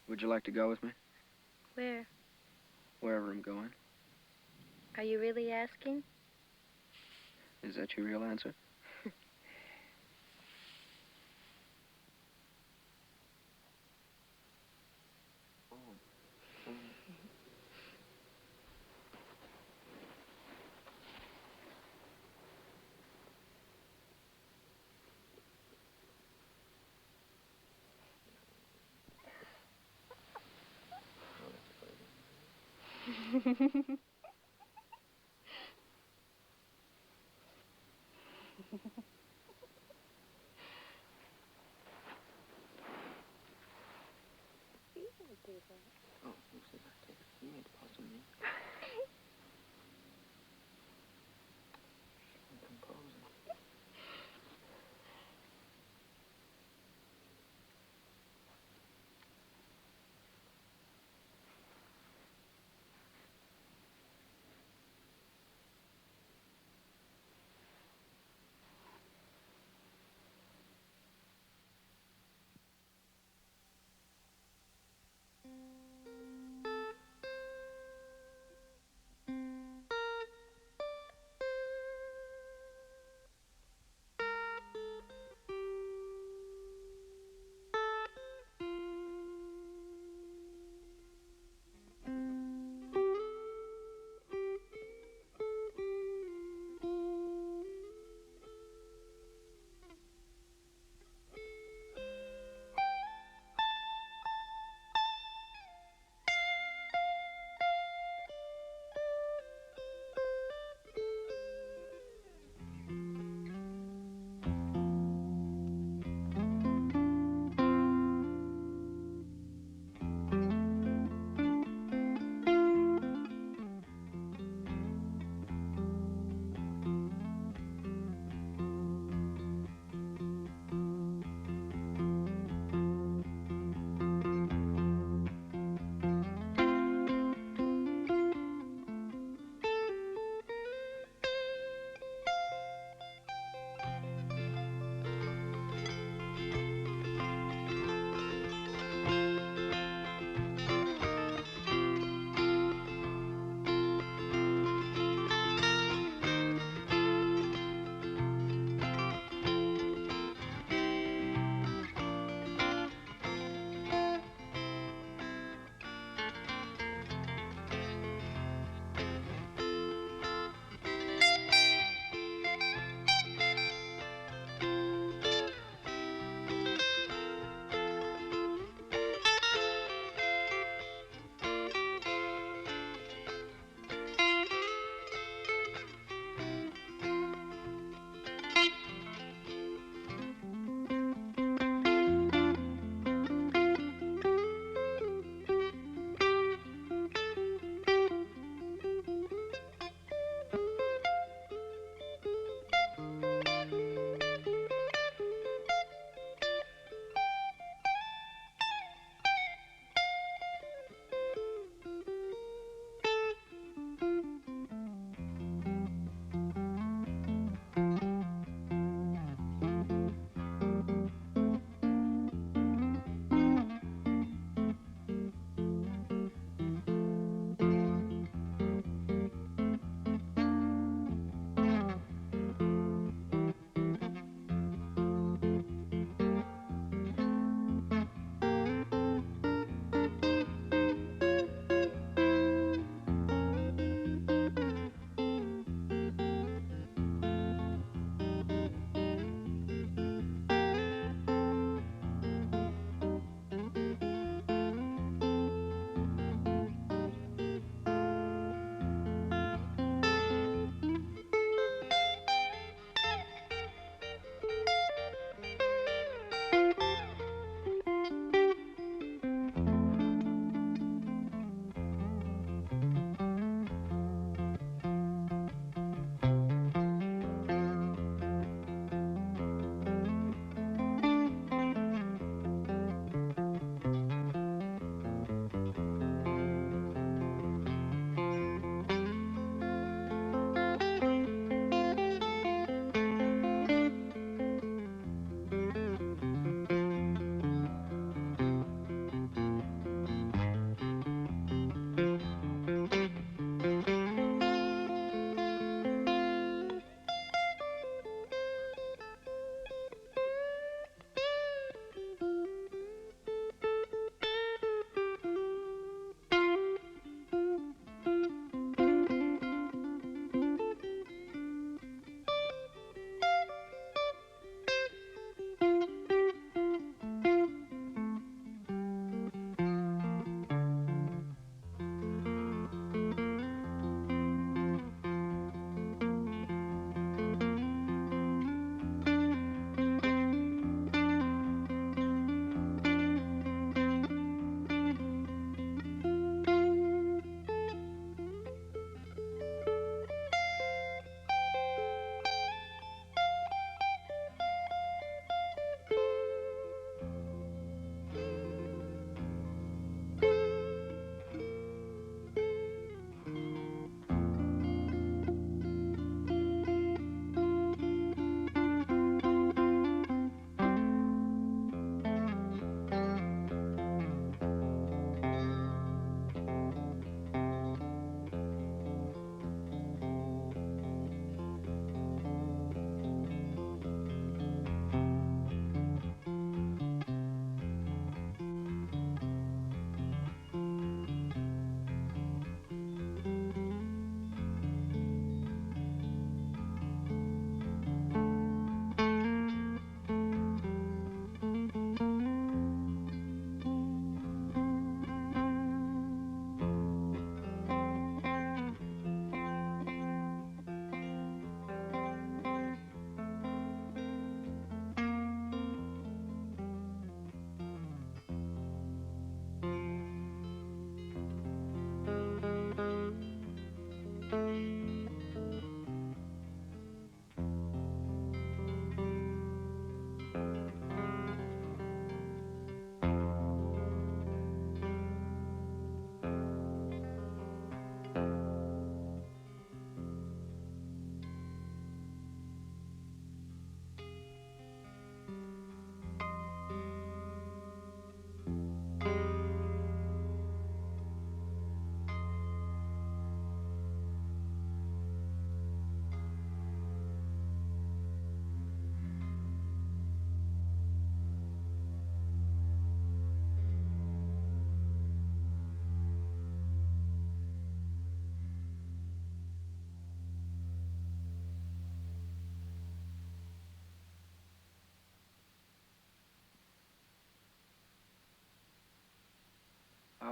Would you like to go with me? Where? Wherever I'm going. Are you really asking? Is that your real answer? Oh, who said I take it? You ain't depositing me. I'm composing.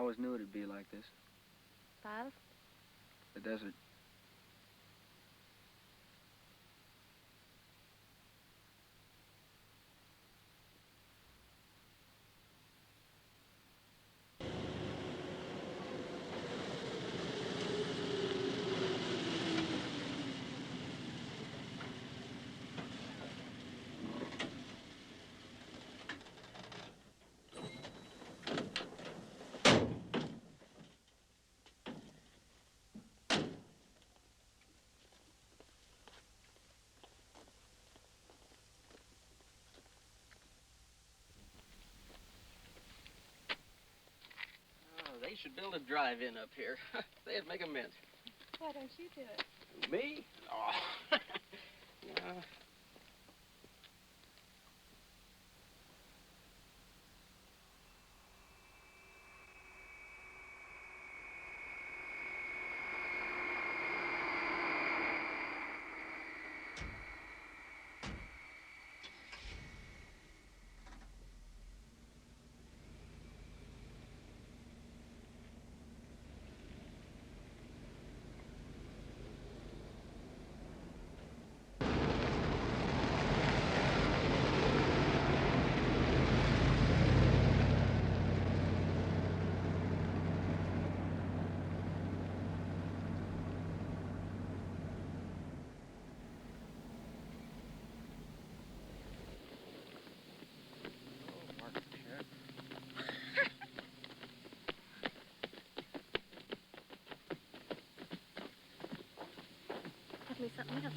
always knew it'd be like this. Bob? The desert. They should build a drive-in up here. They'd make a mint. Why don't you do it? Me? Oh. Yeah. Give me something else.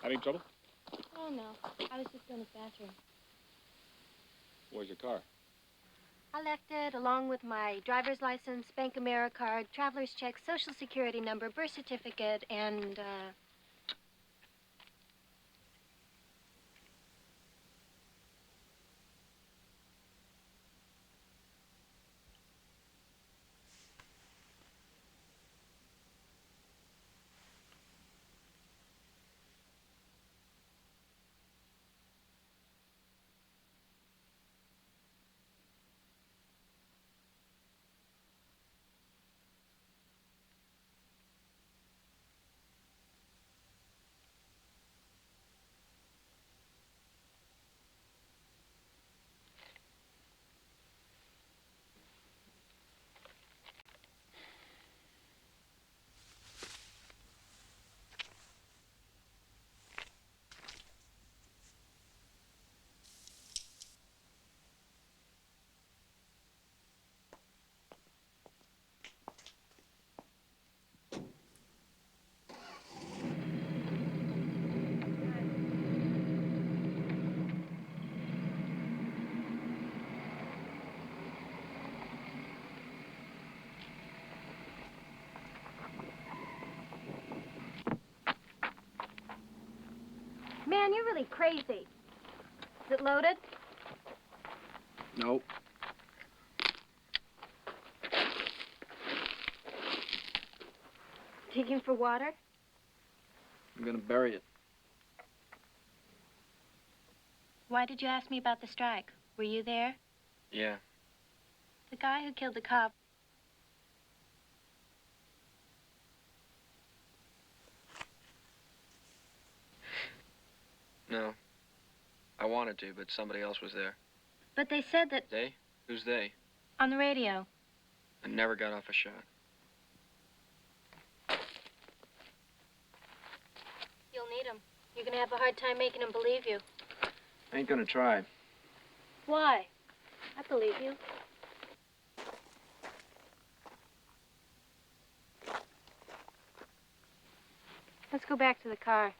Having trouble? Oh, no. I was just in the bathroom. Where's your car? I left it along with my driver's license, Bank of America card, traveler's check, social security number, birth certificate, and, Man, you're really crazy. Is it loaded? Nope. Digging for water? I'm gonna bury it. Why did you ask me about the strike? Were you there? Yeah. The guy who killed the cop. No. I wanted to, but somebody else was there. But they said that They? Who's they? on the radio. I never got off a shot. You'll need him. You're gonna have a hard time making him believe you. I ain't gonna try. Why? I believe you. Let's go back to the car.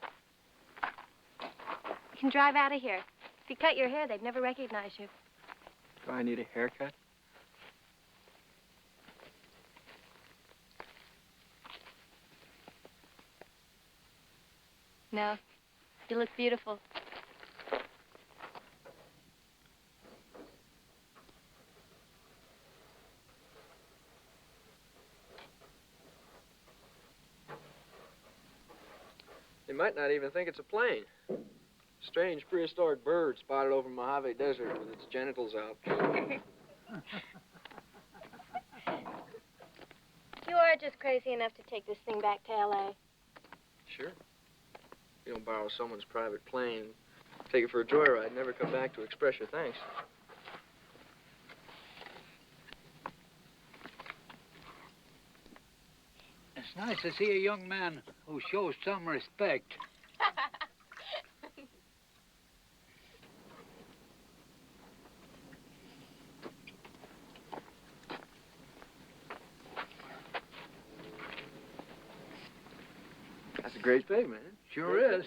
You can drive out of here. If you cut your hair, they'd never recognize you. Do I need a haircut? No. You look beautiful. They might not even think it's a plane. Strange prehistoric bird spotted over Mojave Desert with its genitals out. You are just crazy enough to take this thing back to L.A. Sure. You don't borrow someone's private plane, take it for a joyride, and never come back to express your thanks. It's nice to see a young man who shows some respect. That's a great pig, man. Sure is.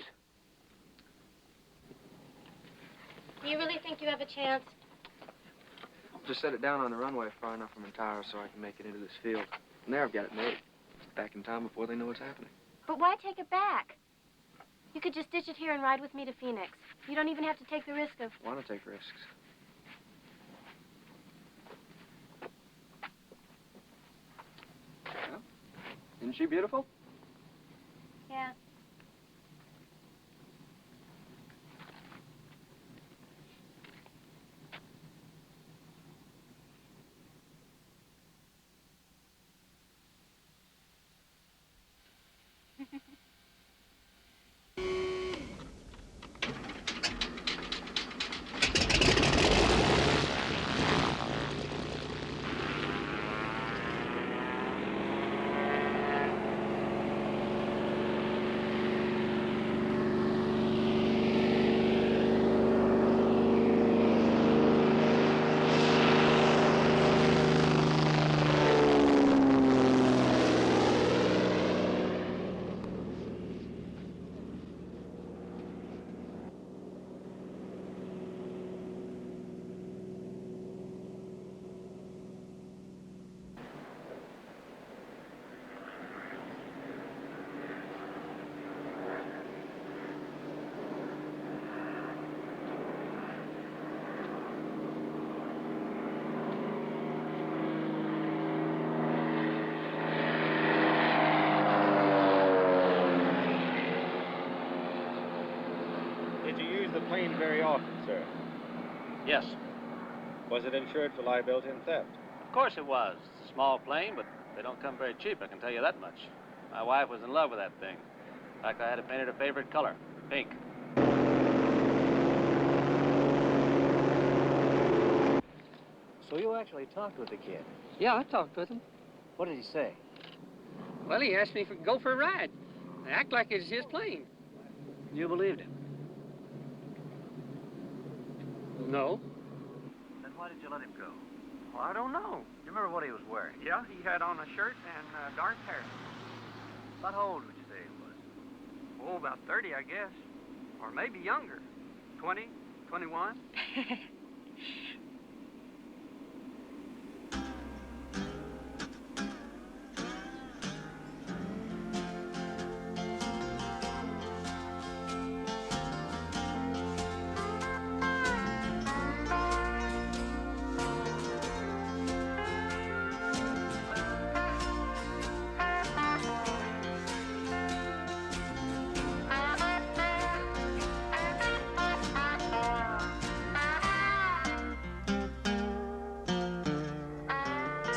Do you really think you have a chance? Just set it down on the runway far enough from the tower so I can make it into this field. And there I've got it made. Back in time before they know what's happening. But why take it back? You could just ditch it here and ride with me to Phoenix. You don't even have to take the risk of... Why not take risks? Well, isn't she beautiful? Yeah. Did you use the plane very often, sir? Yes. Was it insured for liability and theft? Of course it was. It's a small plane, but they don't come very cheap, I can tell you that much. My wife was in love with that thing. In fact, I had it painted her favorite color, pink. So you actually talked with the kid? Yeah, I talked with him. What did he say? Well, he asked me if we could go for a ride. Act like it's his plane. You believed him? No. Then why did you let him go? Well, I don't know. You remember what he was wearing? Yeah, he had on a shirt and dark hair. About how old would you say he was? Oh, about 30, I guess. Or maybe younger. 20, 21.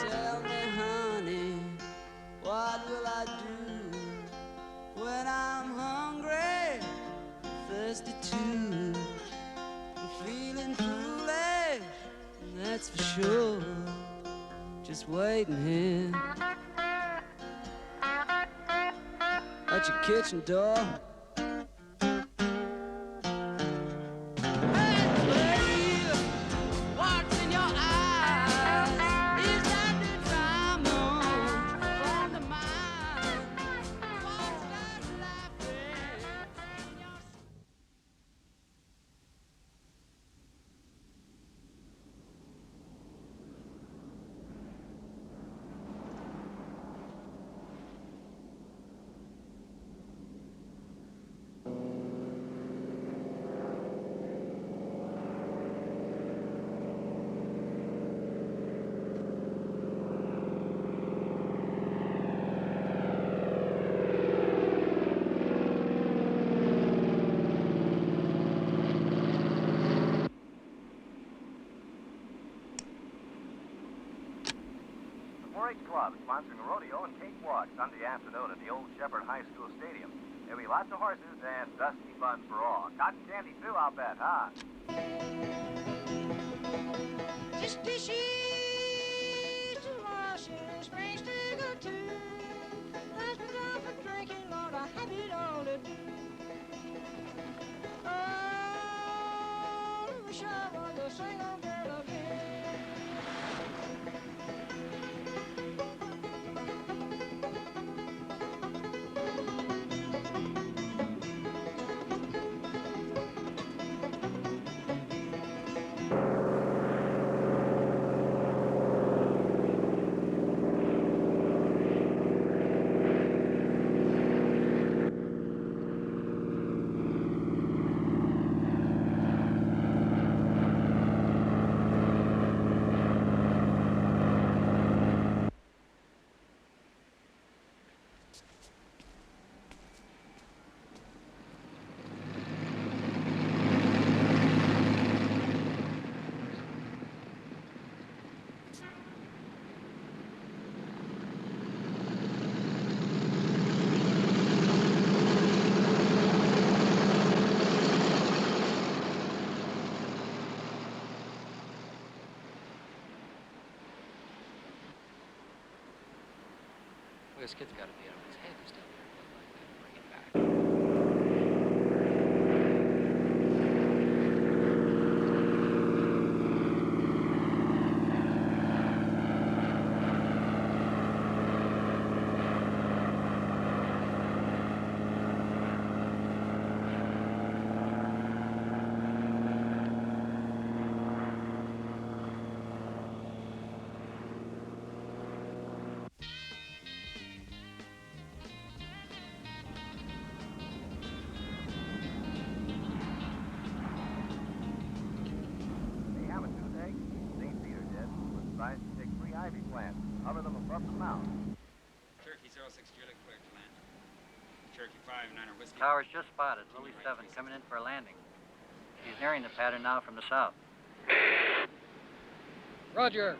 Tell me, honey, what will I do when I'm hungry, thirsty too? I'm feeling foolish, that's for sure. Just waiting here at your kitchen door. What's in your eyes? Is that the drama from the mind? What's that laughing in your... 4-H Club sponsoring a rodeo and cakewalk Sunday afternoon at the old Shepherd High School Stadium. There'll be lots of horses and dusty fun for all. Cotton candy too, I'll bet, huh? Just dishes to wash and springs to go to. Husband's off for drinking, Lord, I have it all to do. Oh, I wish I was a single girl again. This kid's got to be out of his head. He's down there like that. Bring him back. Hover them above the mouth. Cherokee 06 Juliet, clear to land. Cherokee 5, 9 Whiskey. Tower's just spotted. Lily 7 coming in for a landing. She's nearing the pattern now from the south. Roger.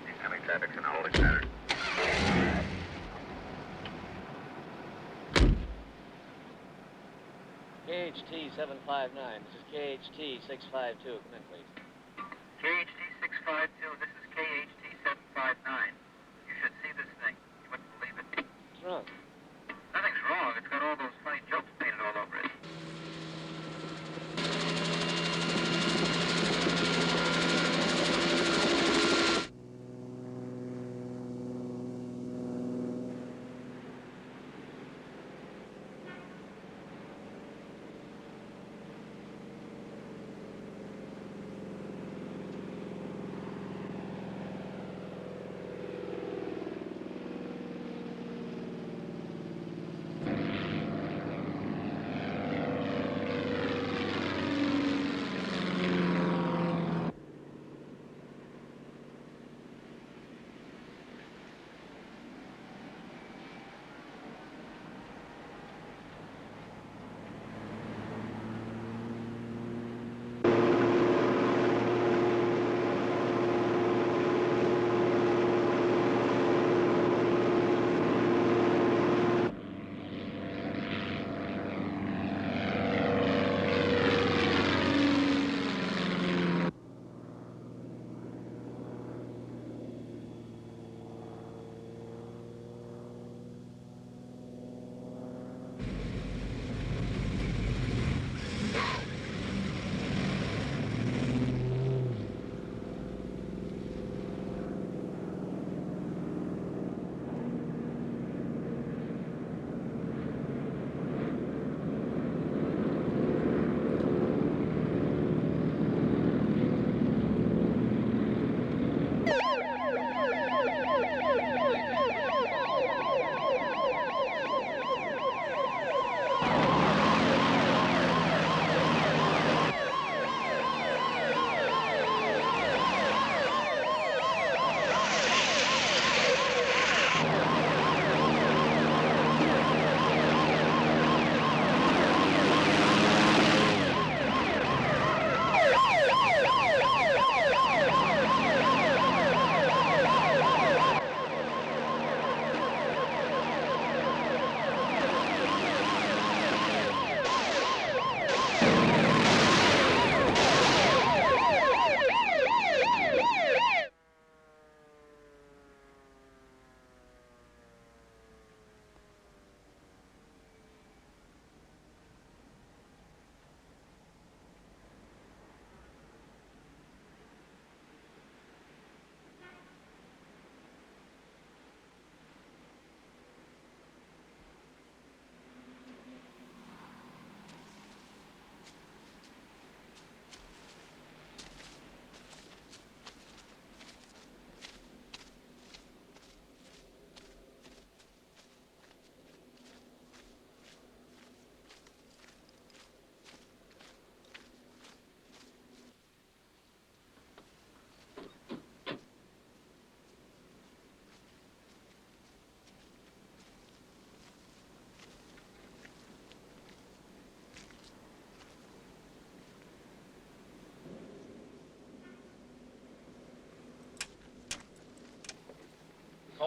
Incoming traffic's in a holding pattern. KHT 759. This is KHT 652. Come in, please. KHT 652, this is KHT 759. You should see this thing. You wouldn't believe it. What's wrong? Nothing's wrong. It's got all those funny jokes painted all over it.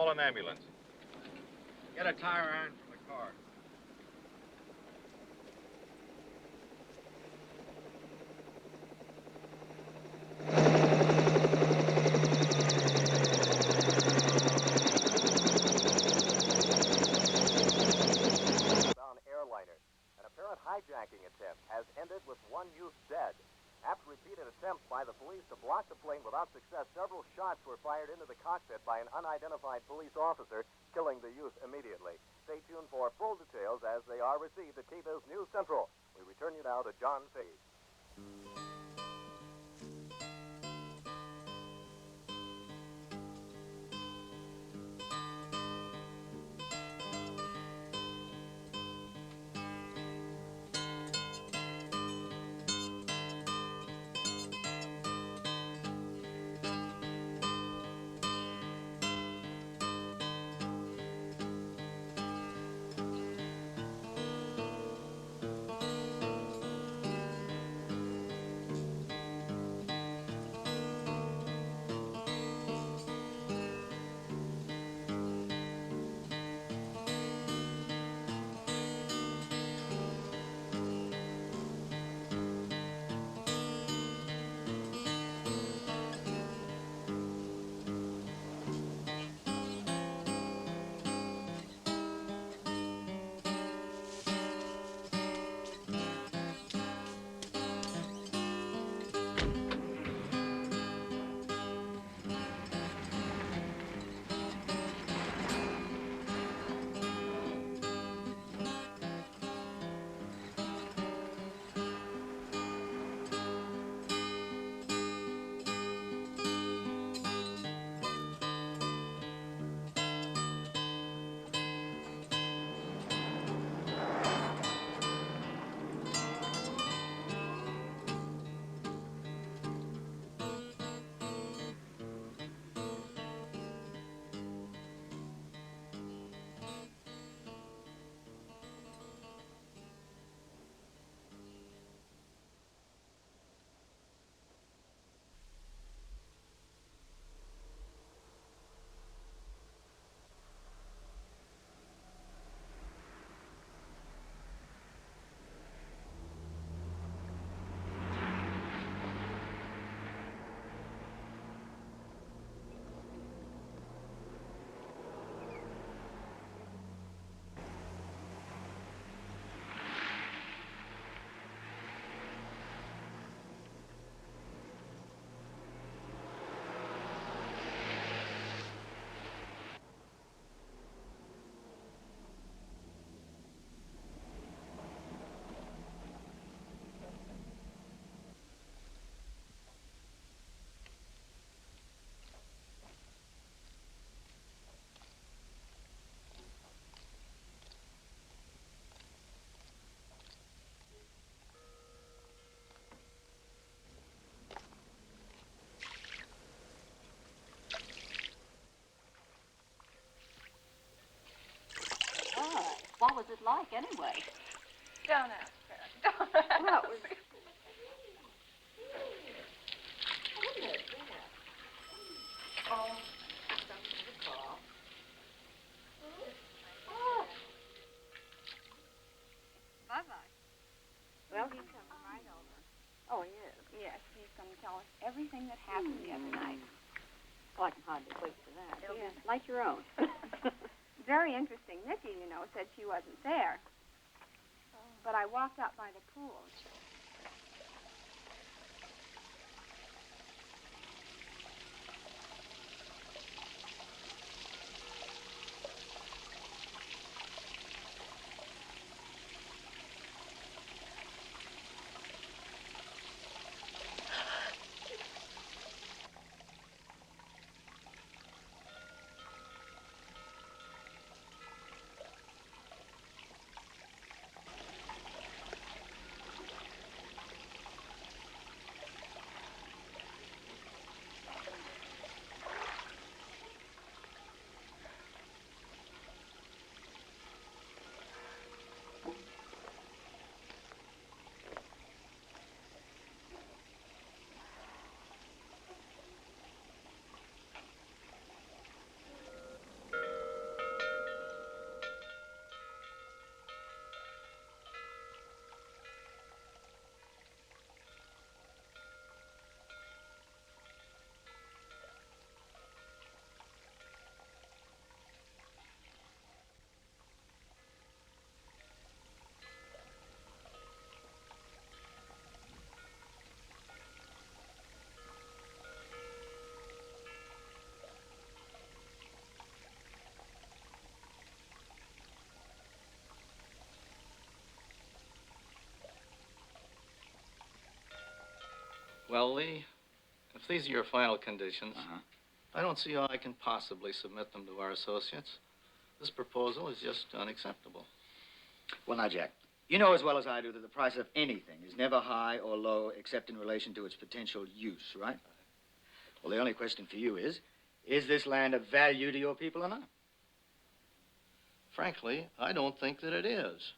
call an ambulance. Get a tire iron from the car. Airliner. An apparent hijacking attempt has ended with one youth dead. After repeated attempts by the police to block the plane without success, several shots were fired into the cockpit by an unidentified police officer, killing the youth immediately. Stay tuned for full details as they are received at KVIZ News Central. We return you now to John Fahey. What was it like, anyway? Don't ask her. Don't ask. Well, it was... Oh, something to call. Bye-bye. Well, he's coming right over. Oh, he is? Yes, he's going to tell us everything that happened the other night. Oh, I can hardly wait for that. It'll be like your own. Very interesting. Nikki, you know, said she wasn't there. But I walked up by the pool. Well, Lee, if these are your final conditions, I don't see how I can possibly submit them to our associates. This proposal is just unacceptable. Well, now, Jack, you know as well as I do that the price of anything is never high or low except in relation to its potential use, right? Well, the only question for you is this land of value to your people or not? Frankly, I don't think that it is.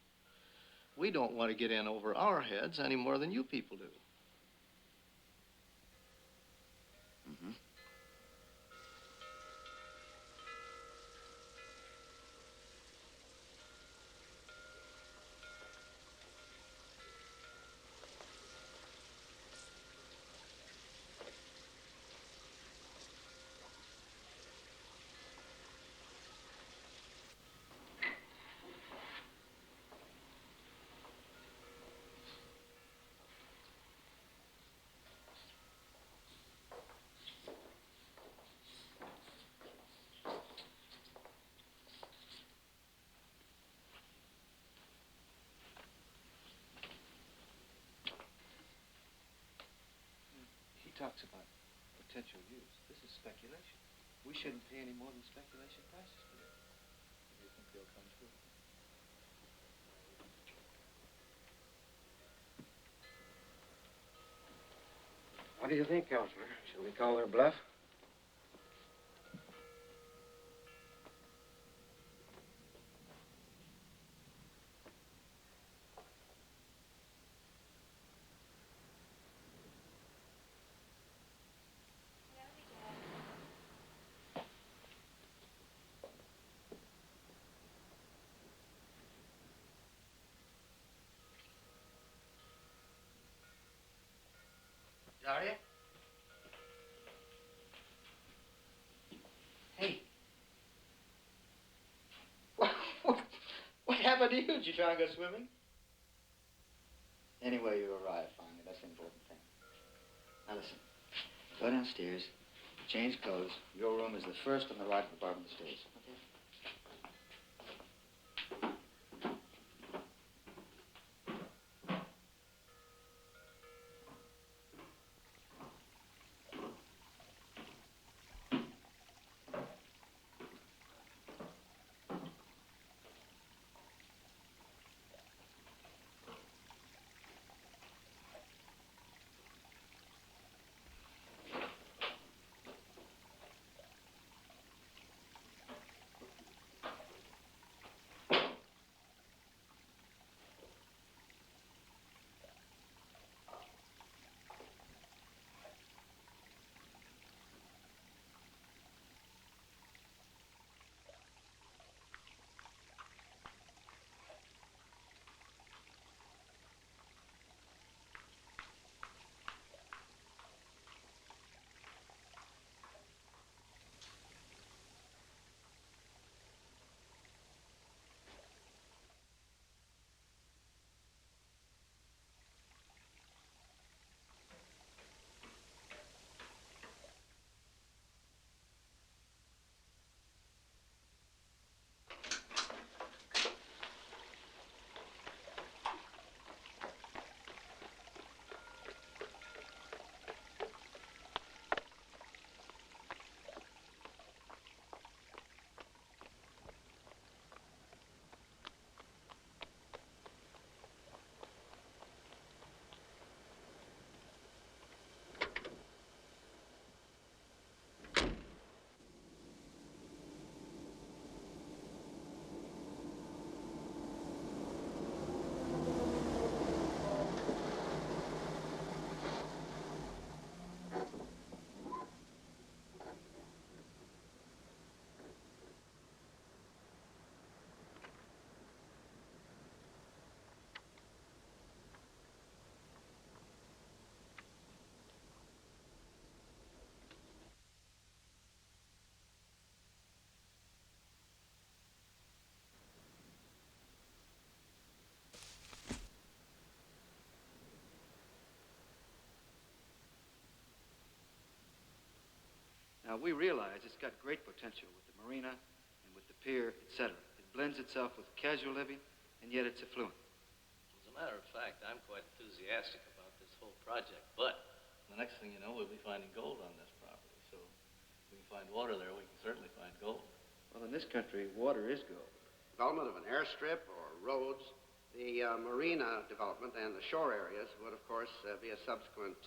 We don't want to get in over our heads any more than you people do. Mm-hmm. He talks about potential use. This is speculation. We shouldn't pay any more than speculation prices for this. Do you think they'll come through? What do you think, Counselor? Shall we call their bluff? Daria? Hey. What happened to you? Did you try and go swimming? Anyway, you arrived finally. That's the important thing. Now listen. Go downstairs, change clothes. Your room is the first on the right at the bottom of the stairs. Okay? Now, we realize it's got great potential with the marina and with the pier, etc. It blends itself with casual living, and yet it's affluent. As a matter of fact, I'm quite enthusiastic about this whole project, but The next thing you know, we'll be finding gold on this property. So if we can find water there, we can certainly find gold. Well, in this country, water is gold. Development of an airstrip or roads, the marina development and the shore areas would, of course, be a subsequent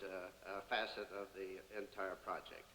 facet of the entire project.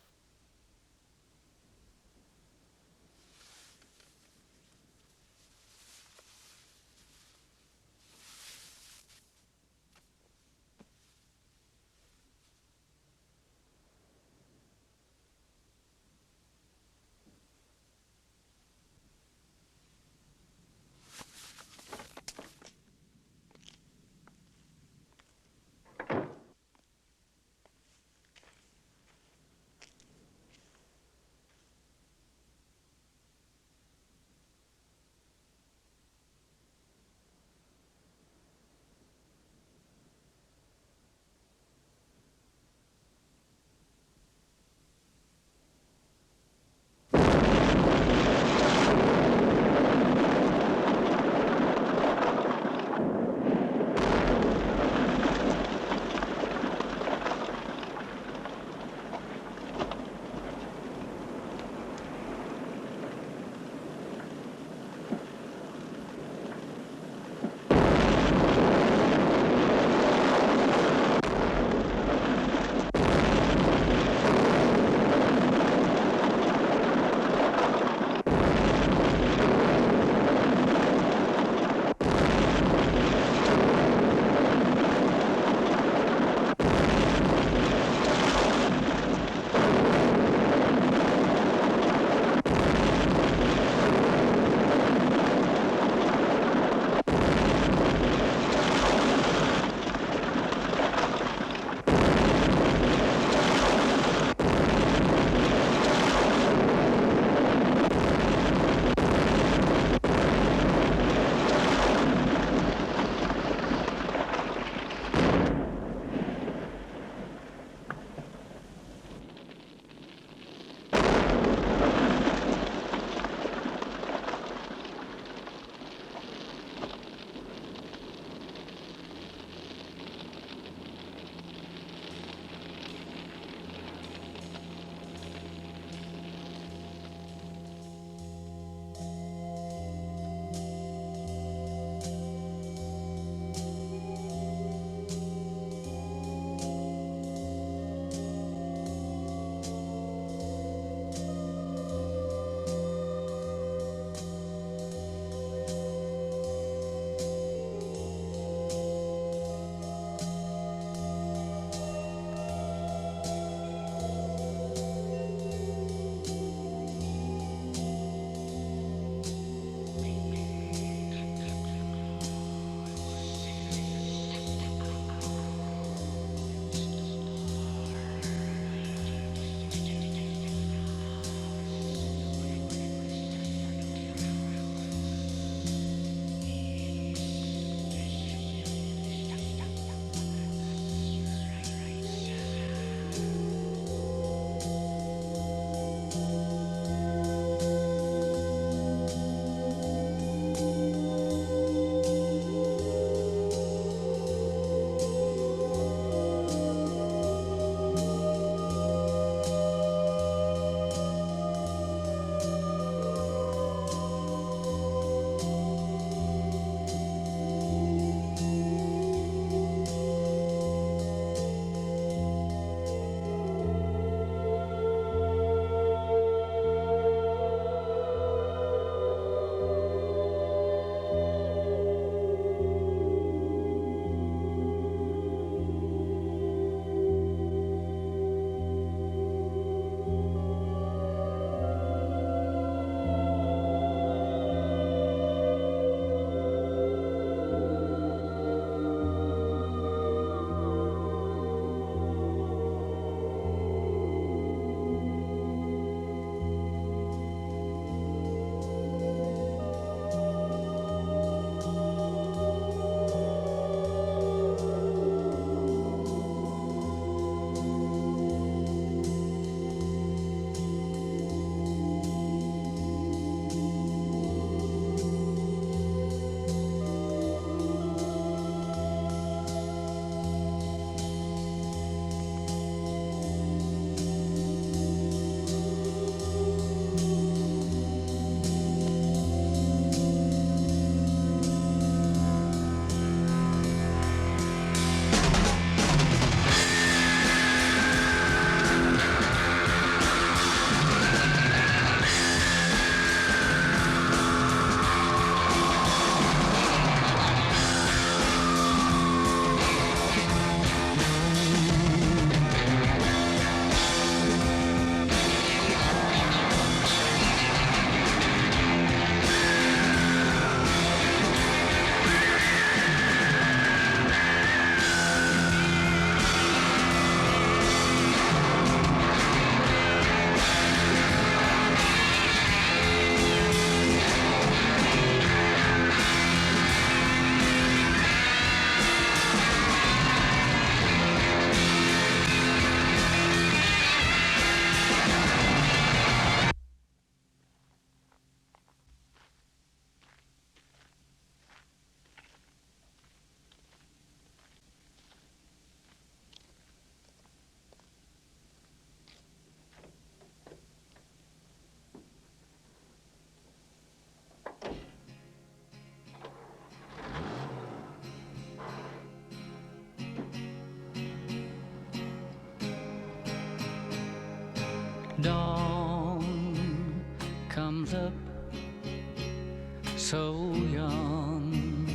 so young.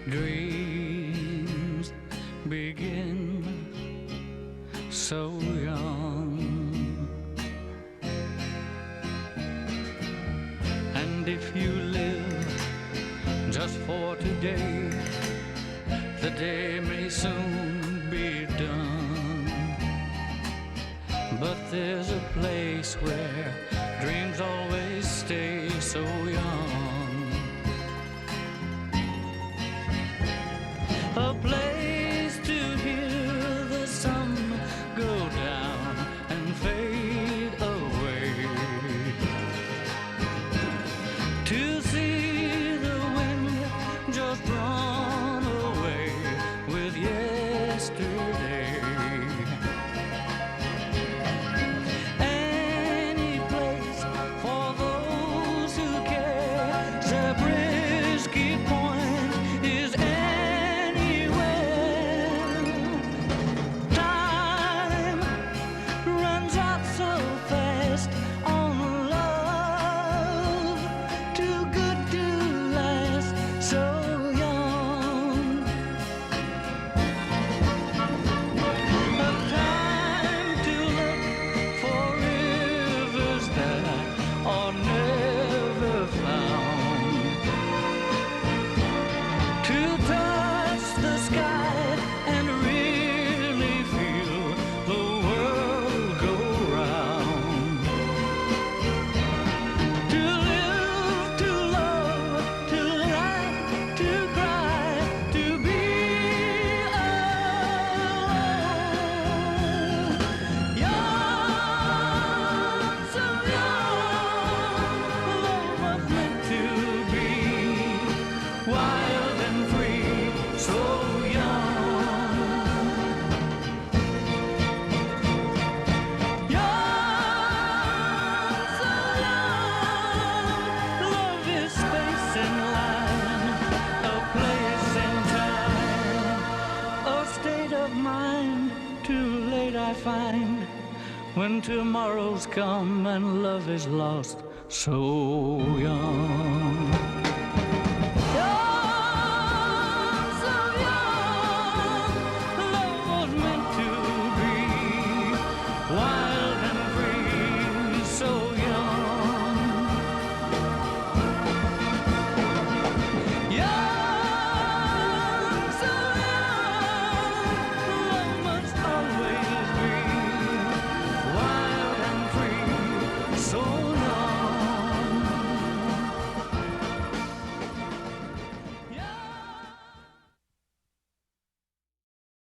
Dreams begin so young. And if you live just for today, the day may soon be done. But there's a place where dreams always stay so young. A place to hear the sun go down and fade away, to see the wind just run away with yesterday. Any place for those who care. Zabriskie Point is anywhere. Time runs out so fast on love, too good to last so young. A time to look for rivers that are never found, to touch the sky and really feel the world go round, to live, to love, to laugh, to cry, to be alone. Young, so young, love was meant to be wild and free, so young. Young, so young, love is space and line, a place and time, a state of mind. Too late I find, when tomorrow's come and love is lost so young.